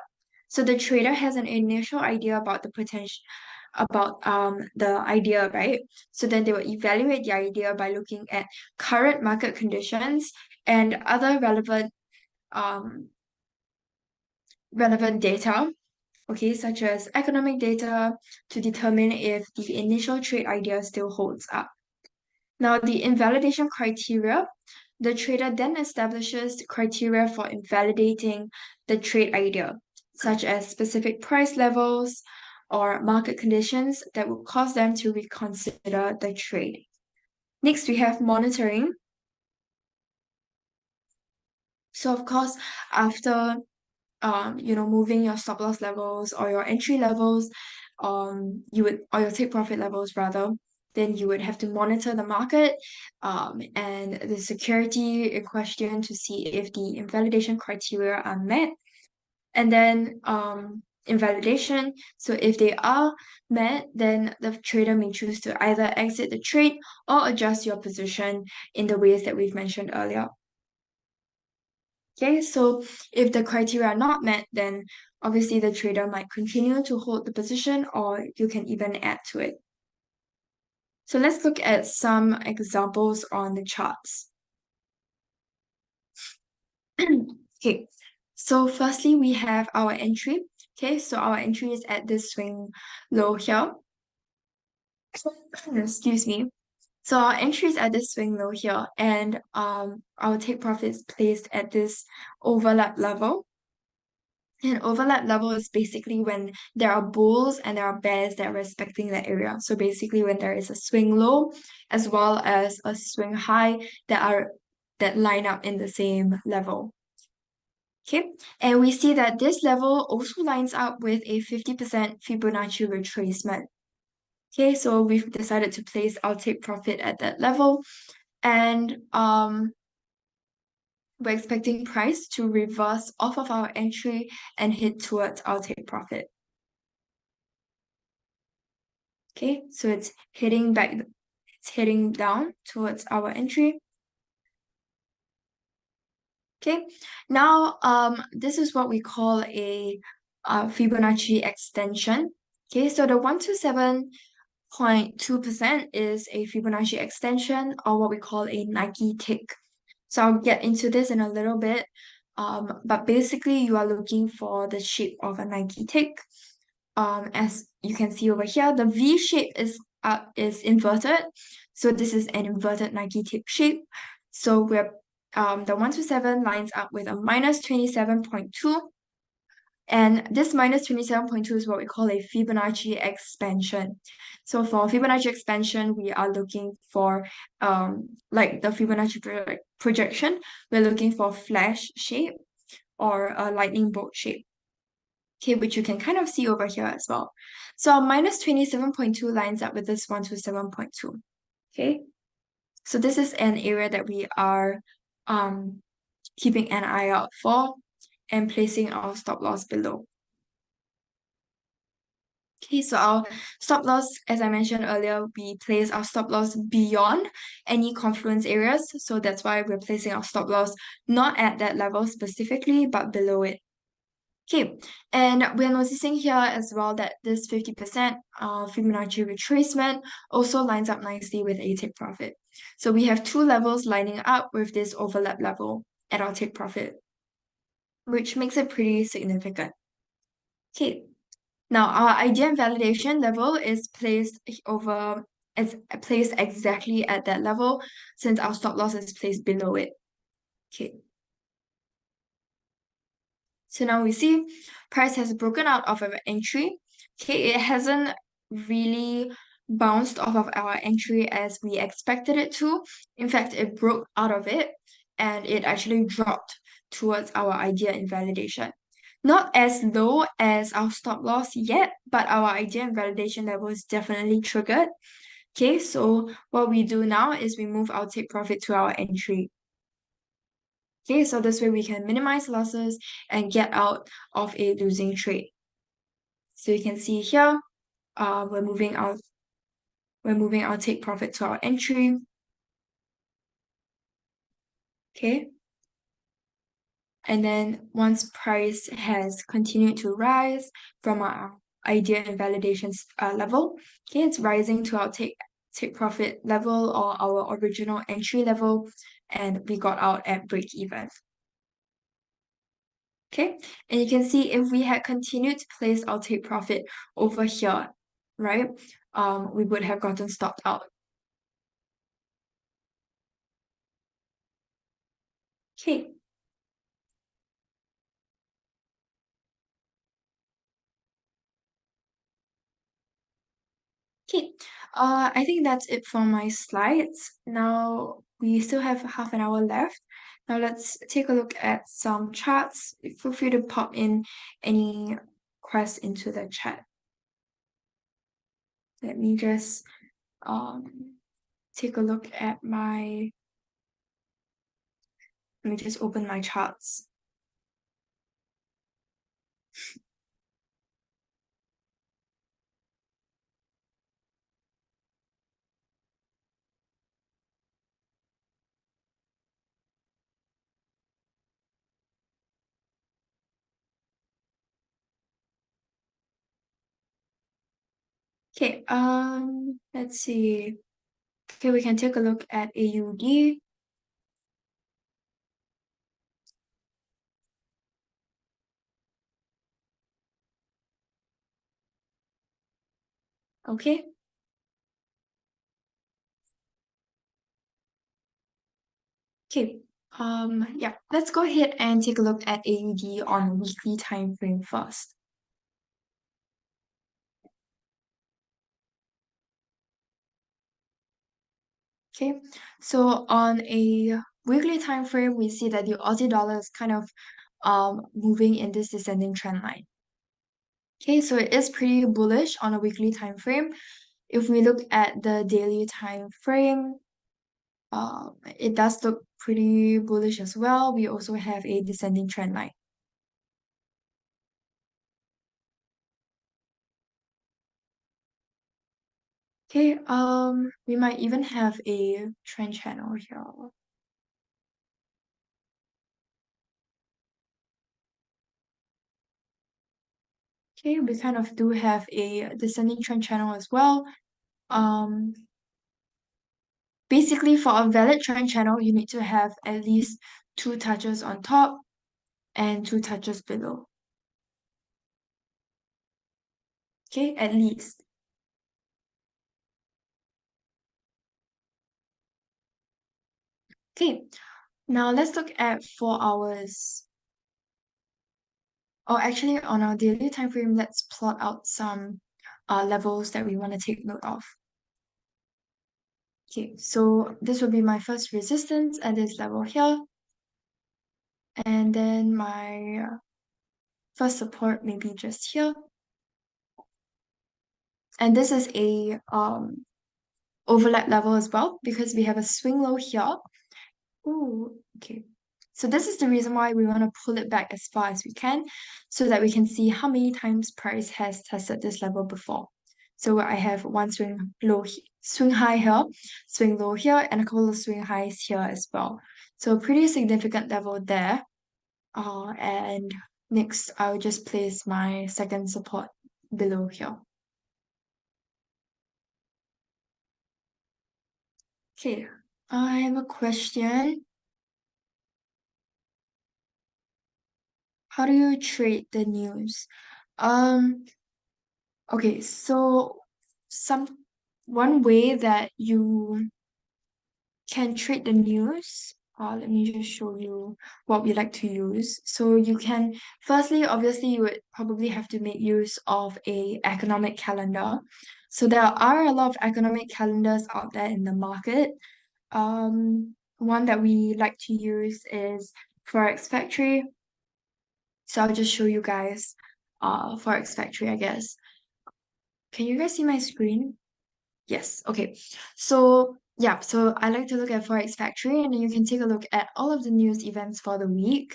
So the trader has an initial idea about the idea, right? So then they will evaluate the idea by looking at current market conditions and other um relevant data, okay, such as economic data to determine if the initial trade idea still holds up. Now, the invalidation criteria, the trader then establishes criteria for invalidating the trade idea, such as specific price levels or market conditions that would cause them to reconsider the trade. Next, we have monitoring. So, of course, after moving your stop loss levels or your entry levels, or your take profit levels rather, then you would have to monitor the market and the security in question to see if the invalidation criteria are met. And then invalidation, so if they are met, then the trader may choose to either exit the trade or adjust your position in the ways that we've mentioned earlier. Okay, so if the criteria are not met, then obviously the trader might continue to hold the position or you can even add to it. So let's look at some examples on the charts. Okay, so firstly, we have our entry. Okay, so our entry is at this swing low here. Excuse me. So our entry is at this swing low here, and our take profit is placed at this overlap level. An overlap level is basically when there are bulls and there are bears that are respecting that area. So basically when there is a swing low as well as a swing high that line up in the same level. Okay, and we see that this level also lines up with a 50% Fibonacci retracement. Okay, so we've decided to place our take profit at that level, and we're expecting price to reverse off of our entry and hit towards our take profit. Okay, so it's heading down towards our entry. Okay, now this is what we call a Fibonacci extension. Okay, so the 127.2% is a Fibonacci extension, or what we call a Nike tick. So I'll get into this in a little bit. But basically you are looking for the shape of a Nike tick. As you can see over here, the V shape is inverted. So this is an inverted Nike tick shape. So we're the 127 lines up with a minus 27.2. And this minus 27.2 is what we call a Fibonacci expansion. So for Fibonacci expansion, we are looking for, like the Fibonacci projection, we're looking for flash shape or a lightning bolt shape. Okay, which you can kind of see over here as well. So minus 27.2 lines up with this 127.2. Okay, so this is an area that we are keeping an eye out for and placing our stop loss below. Okay, so our stop loss, as I mentioned earlier, we place our stop loss beyond any confluence areas. So that's why we're placing our stop loss not at that level specifically, but below it. Okay, and we're noticing here as well that this 50% Fibonacci retracement also lines up nicely with a take profit. So we have two levels lining up with this overlap level at our take profit, which makes it pretty significant. Okay, now our idea and validation level is placed exactly at that level since our stop loss is placed below it. Okay. So now we see price has broken out of our entry. Okay, it hasn't really bounced off of our entry as we expected it to. In fact, it broke out of it and it actually dropped towards our idea invalidation. Not as low as our stop loss yet, but our idea invalidation level is definitely triggered. Okay, so what we do now is we move our take profit to our entry. Okay, so this way we can minimize losses and get out of a losing trade. So you can see here, we're moving our take profit to our entry. Okay. And then once price has continued to rise from our idea and validation level, okay, it's rising to our take profit level or our original entry level, and we got out at break even. Okay, and you can see if we had continued to place our take profit over here, right? We would have gotten stopped out. Okay. Okay, I think that's it for my slides. Now we still have half an hour left. Now let's take a look at some charts. Feel free to pop in any requests into the chat. Let me just um take a look at let me just open my charts. Okay, let's see. Okay, we can take a look at AUD. Okay. Okay. Yeah, let's go ahead and take a look at AUD on a weekly time frame first. Okay, so on a weekly time frame, we see that the Aussie dollar is kind of moving in this descending trend line. Okay, so it is pretty bullish on a weekly time frame. If we look at the daily time frame, it does look pretty bullish as well. We also have a descending trend line. Okay, we might even have a trend channel here. Okay, we kind of do have a descending trend channel as well. Um, Basically, for a valid trend channel, you need to have at least two touches on top and two touches below. Okay, at least. Okay, now let's look at 4 hours. Or actually, on our daily time frame, let's plot out some levels that we want to take note of. Okay, so this will be my first resistance at this level here. And then my first support maybe just here. And this is a overlap level as well because we have a swing low here. Ooh, okay. So this is the reason why we want to pull it back as far as we can so that we can see how many times price has tested this level before. So I have one swing high here, swing low here, and a couple of swing highs here as well. So pretty significant level there. And next I'll just place my second support below here. Okay, I have a question. How do you trade the news? Um, okay, so some one way that you can trade the news, let me just show you what we like to use. So you can, firstly, obviously, you would probably have to make use of a economic calendar. So there are a lot of economic calendars out there in the market. One that we like to use is Forex Factory. So I'll just show you guys Forex Factory, I guess. Can you guys see my screen? Yes, okay. So yeah, so I like to look at Forex Factory and then you can take a look at all of the news events for the week,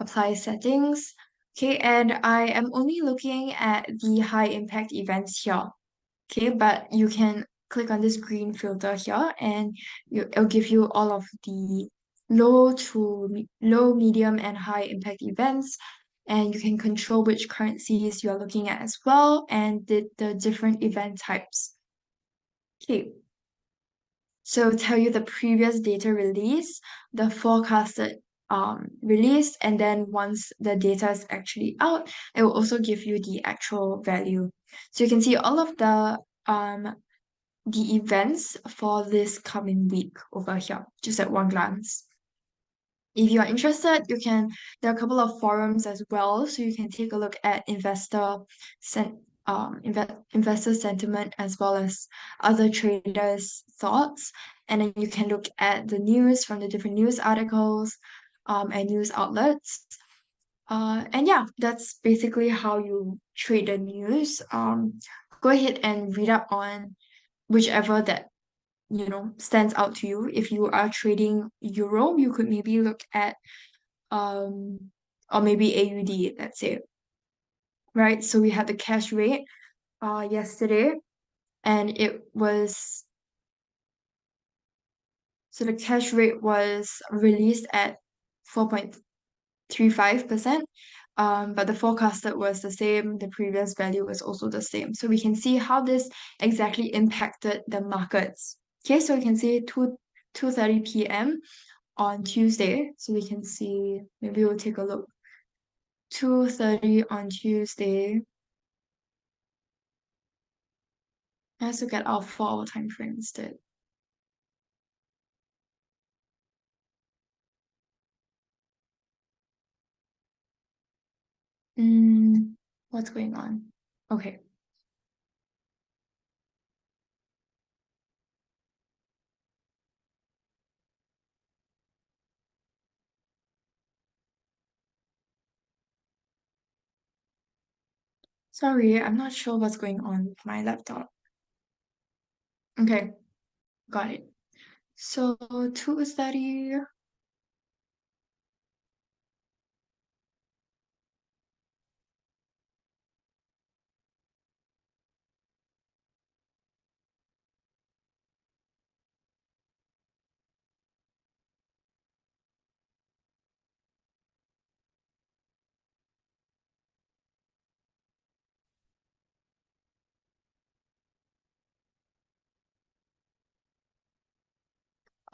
apply settings. Okay, and I am only looking at the high impact events here. Okay, but you can click on this green filter here and it'll give you all of the low, medium, and high impact events. And you can control which currencies you are looking at as well and the different event types. Okay, so tell you the previous data release, the forecasted release, and then once the data is actually out, it will also give you the actual value. So you can see all of the events for this coming week over here, just at one glance. If you are interested, there are a couple of forums as well, so you can take a look at investor sentiment as well as other traders' thoughts. And then you can look at the news from the different news articles and news outlets. And yeah, that's basically how you trade the news. Go ahead and read up on whichever that stands out to you. If you are trading euro, you could maybe look at or maybe AUD, let's say, right? So we had the cash rate yesterday, and the cash rate was released at 4.35%. But the forecasted was the same, the previous value was also the same. So we can see how this exactly impacted the markets. Okay, so we can see 2:30 p.m. on Tuesday. So we can see, maybe we'll take a look. 2:30 on Tuesday. Let's look at our 4-hour time frame instead. What's going on? Okay. Sorry, I'm not sure what's going on with my laptop. Okay, got it. So 2:30.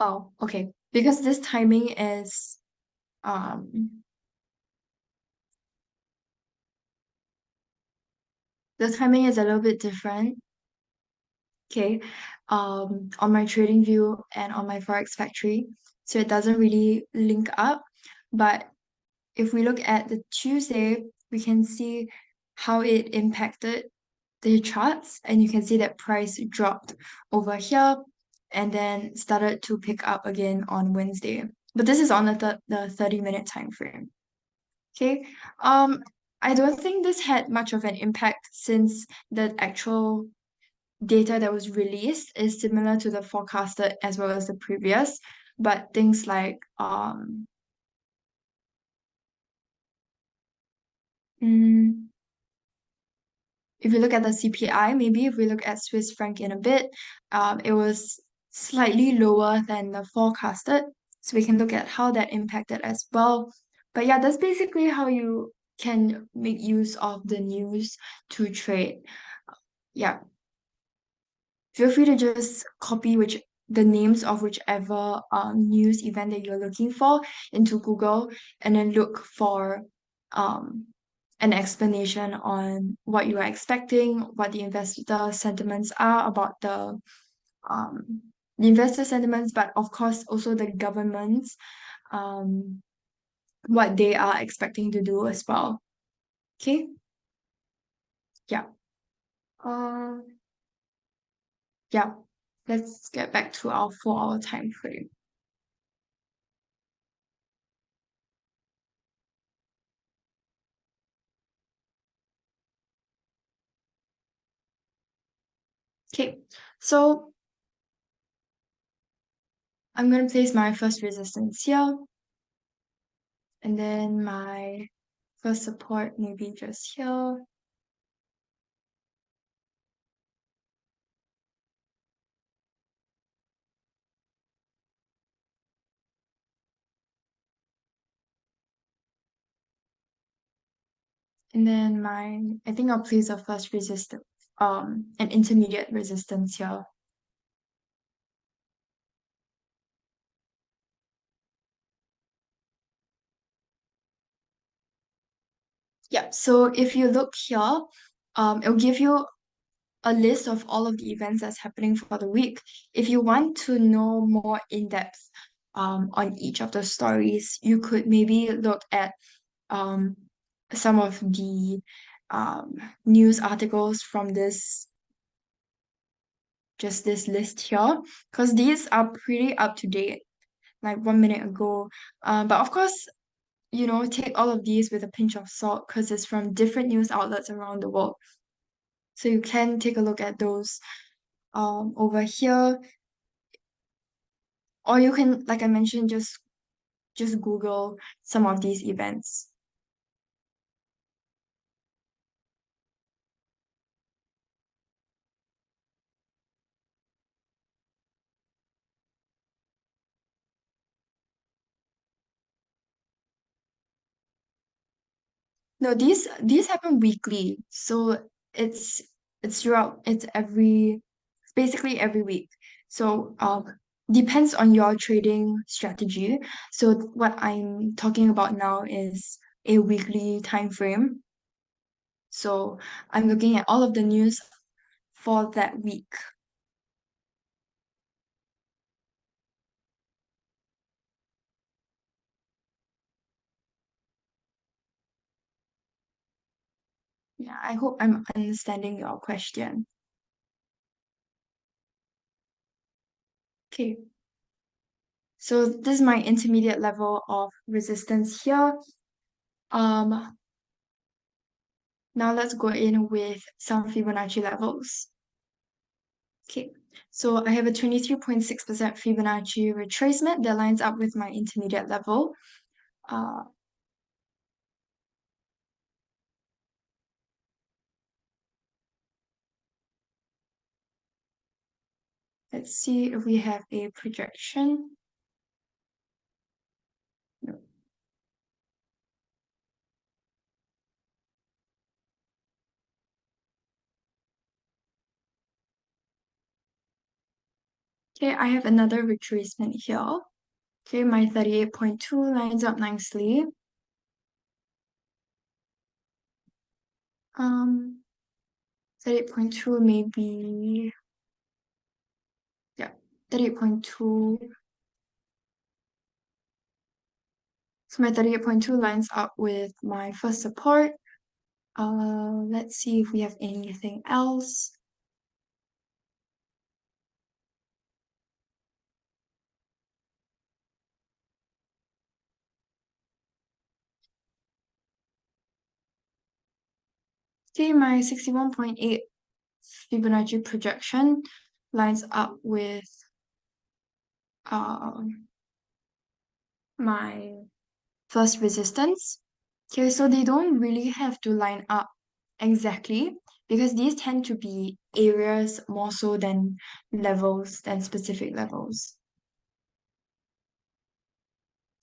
Oh, okay. Because um the timing is a little bit different. Okay. On my trading view and on my Forex factory. So it doesn't really link up. But if we look at the Tuesday, we can see how it impacted the charts, and you can see that price dropped over here and then started to pick up again on Wednesday. But this is on the 30-minute time frame. Okay. I don't think this had much of an impact since the actual data that was released is similar to the forecasted as well as the previous. But things like mm, if you look at the CPI, maybe if we look at Swiss franc in a bit, it was slightly lower than the forecasted. So we can look at how that impacted as well. But yeah, that's basically how you can make use of the news to trade. Yeah, feel free to just copy the names of whichever news event that you're looking for into Google, and then look for um, an explanation on what you are expecting, what the investor sentiments are about um, the investor sentiments, but of course also the governments, um, what they are expecting to do as well. Okay, yeah. Uh, yeah. Let's get back to our 4-hour time frame. Okay, so I'm going to place my first resistance here, and then my first support maybe just here. And then I think I'll place a first resistance, an intermediate resistance here. Yeah, so if you look here, it'll give you a list of all of the events that's happening for the week. If you want to know more in depth on each of the stories, you could maybe look at um, some of the um, news articles from this list here, because these are pretty up to date, like 1 minute ago. But of course, take all of these with a pinch of salt because it's from different news outlets around the world. So you can take a look at those. over here, or you can, like I mentioned, just Google some of these events. No, these happen weekly. So it's it's throughout it's basically every week. So depends on your trading strategy. So what I'm talking about now is a weekly time frame. So I'm looking at all of the news for that week. Yeah, I hope I'm understanding your question. Okay, so this is my intermediate level of resistance here. Um, Now let's go in with some Fibonacci levels. Okay, so I have a 23.6% Fibonacci retracement that lines up with my intermediate level. Uh, let's see if we have a projection. No. Okay, I have another retracement here. Okay, my 38.2 lines up nicely. Um, 38.2 maybe, yeah, 38.2. So my 38.2 lines up with my first support. Let's see if we have anything else. Okay, my 61.8 Fibonacci projection lines up with um, my first resistance. Okay, so they don't really have to line up exactly because these tend to be areas more so than levels, than specific levels.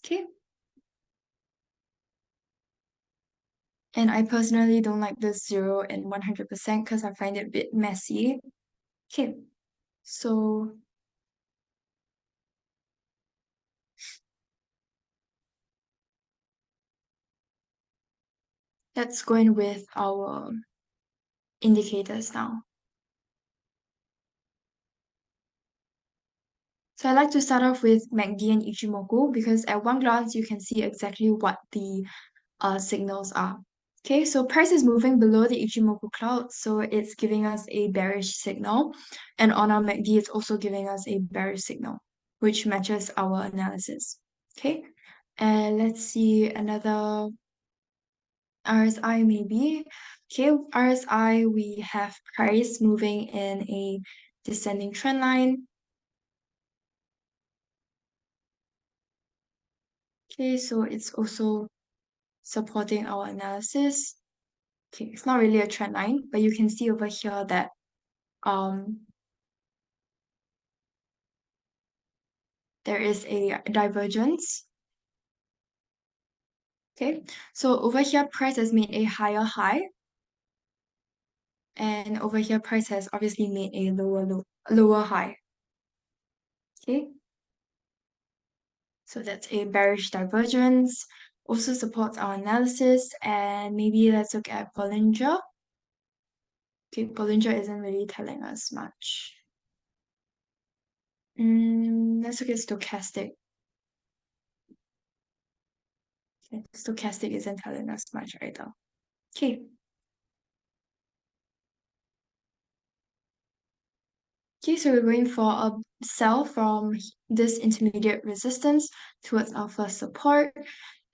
Okay, and I personally don't like the 0 and 100% because I find it a bit messy. Okay, so let's go in with our indicators now. So I like to start off with MACD and Ichimoku because at one glance you can see exactly what the signals are. Okay, so price is moving below the Ichimoku cloud, so it's giving us a bearish signal. And on our MACD, it's also giving us a bearish signal, which matches our analysis. Okay, and let's see another RSI maybe. Okay, RSI, we have price moving in a descending trend line. Okay, so it's also supporting our analysis. Okay, it's not really a trend line, but you can see over here that um there is a divergence. Okay, so over here price has made a higher high, and over here price has obviously made a lower high. Okay, so that's a bearish divergence. Also supports our analysis, and maybe let's look at Bollinger. Okay, Bollinger isn't really telling us much. Let's look at stochastic. Okay, stochastic isn't telling us much either. Okay. Okay, so we're going for a sell from this intermediate resistance towards our first support.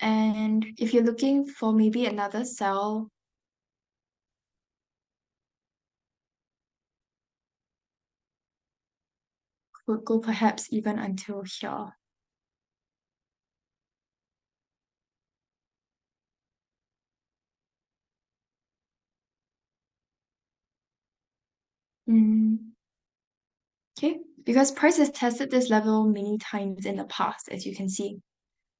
And if you're looking for maybe another sell, would go perhaps even until here. Mm, okay, because price has tested this level many times in the past, as you can see.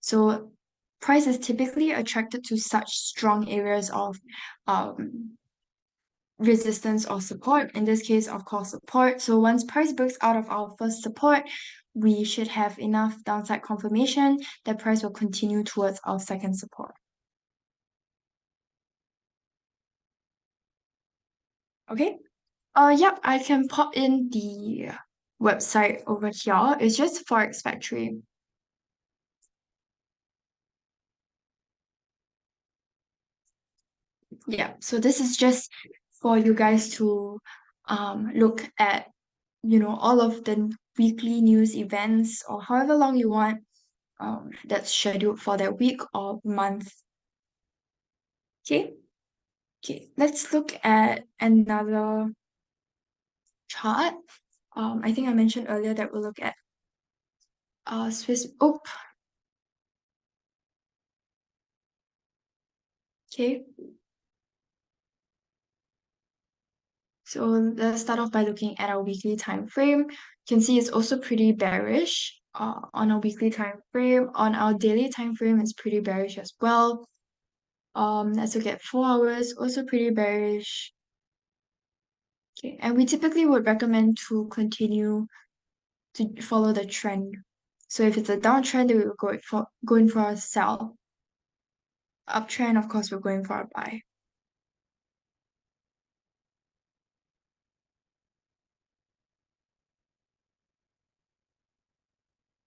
So price is typically attracted to such strong areas of um, resistance or support. In this case, of course, support. So once price breaks out of our first support, we should have enough downside confirmation that price will continue towards our second support. Okay. Yep, I can pop in the website over here. It's just Forex Factory. Yeah, so this is just for you guys to look at, all of the weekly news events or however long you want that's scheduled for that week or month. Okay, okay, let's look at another chart. I think I mentioned earlier that we'll look at Swiss. Oh, okay. So let's start off by looking at our weekly time frame. You can see it's also pretty bearish on our weekly time frame. On our daily time frame, it's pretty bearish as well. Let's look at 4 hours, also pretty bearish. Okay, and we typically would recommend to continue to follow the trend. So if it's a downtrend, then we will going for a sell. Uptrend, of course, we're going for a buy.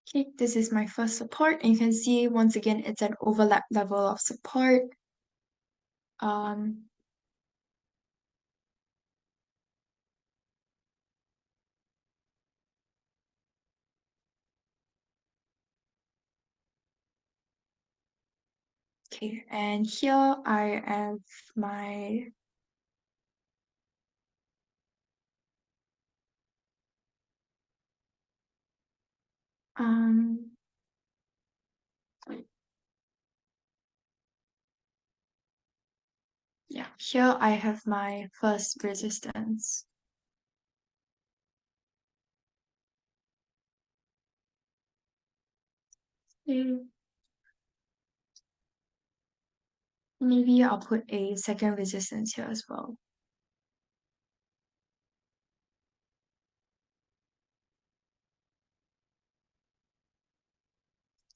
Okay, this is my first support, and you can see once again it's an overlap level of support. Um, okay, and here I have my um yeah, here I have my first resistance. Okay, maybe I'll put a second resistance here as well.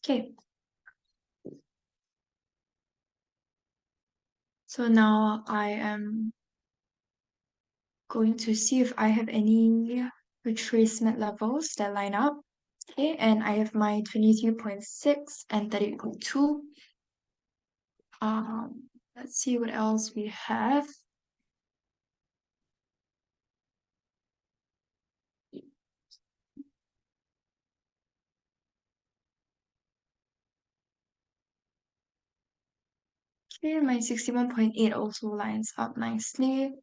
Okay, so now I am going to see if I have any retracement levels that line up. Okay, and I have my 23.6 and 30.2. Let's see what else we have. Okay, my 61.8 also lines up nicely.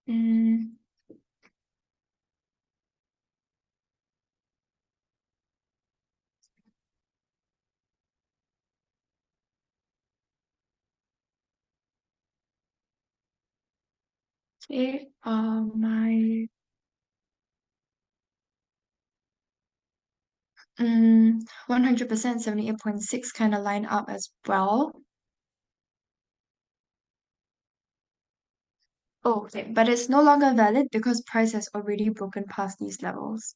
Mm, okay, my 100% 78.6 kind of line up as well. Oh, okay, but it's no longer valid because price has already broken past these levels.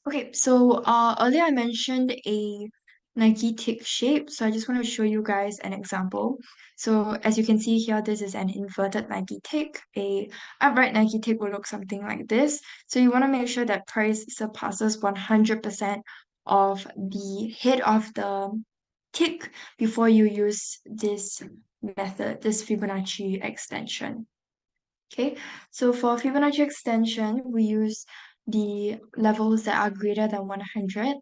Okay, so earlier I mentioned a Nike tick shape, so I just want to show you guys an example. So as you can see here, this is an inverted Nike tick. A upright Nike tick will look something like this. So you want to make sure that price surpasses 100% of the head of the tick before you use this method, this Fibonacci extension. Okay, so for Fibonacci extension, we use the levels that are greater than 100.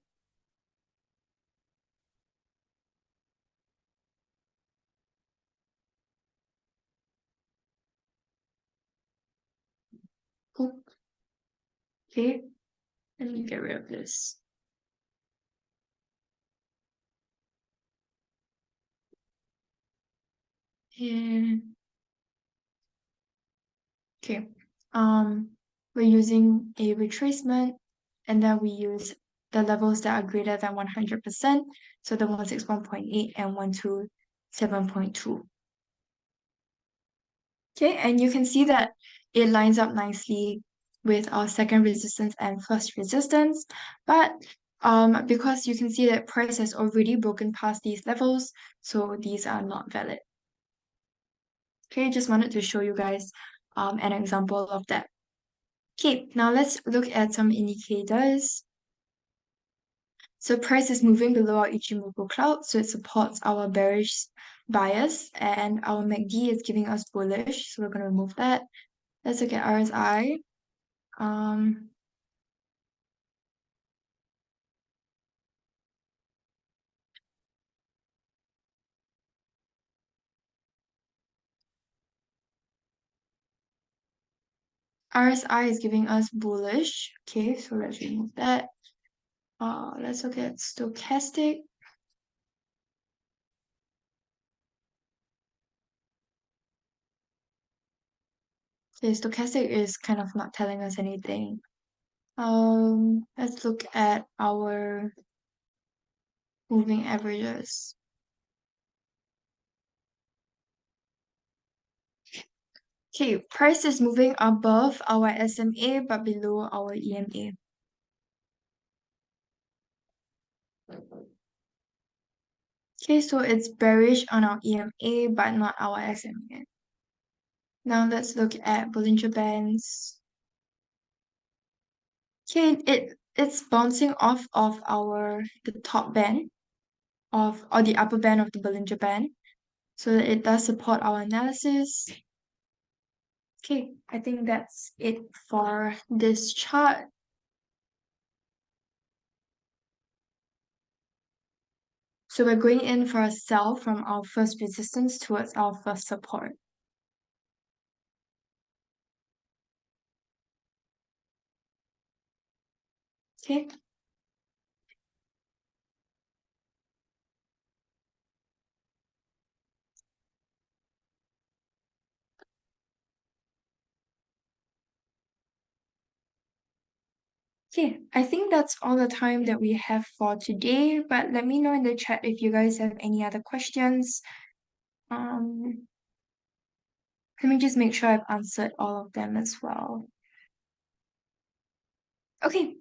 Okay, let me get rid of this. And okay, we're using a retracement, and then we use the levels that are greater than 100%, so the 161.8 and 127.2. Okay, and you can see that it lines up nicely with our second resistance and first resistance, but because you can see that price has already broken past these levels, so these are not valid. Okay, just wanted to show you guys an example of that. Okay, now let's look at some indicators. So price is moving below our Ichimoku cloud, so it supports our bearish bias, and our MACD is giving us bullish, so we're going to remove that. Let's look at RSI. Um, RSI is giving us bullish. Okay, so let's remove that. Let's look at stochastic. Okay, stochastic is kind of not telling us anything. Let's look at our moving averages. Okay, price is moving above our SMA but below our EMA. Okay, so it's bearish on our EMA but not our SMA. Now let's look at Bollinger Bands. Okay, it's bouncing off of the top band of or the upper band of the Bollinger Band, so that it does support our analysis. Okay, I think that's it for this chart. So we're going in for a sell from our first resistance towards our first support. Okay. Okay, I think that's all the time that we have for today, but let me know in the chat if you guys have any other questions. Um, Let me just make sure I've answered all of them as well. Okay.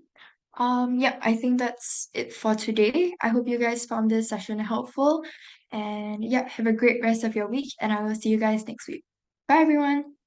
Yeah, I think that's it for today. I hope you guys found this session helpful. And yeah, have a great rest of your week, and I will see you guys next week. Bye, everyone.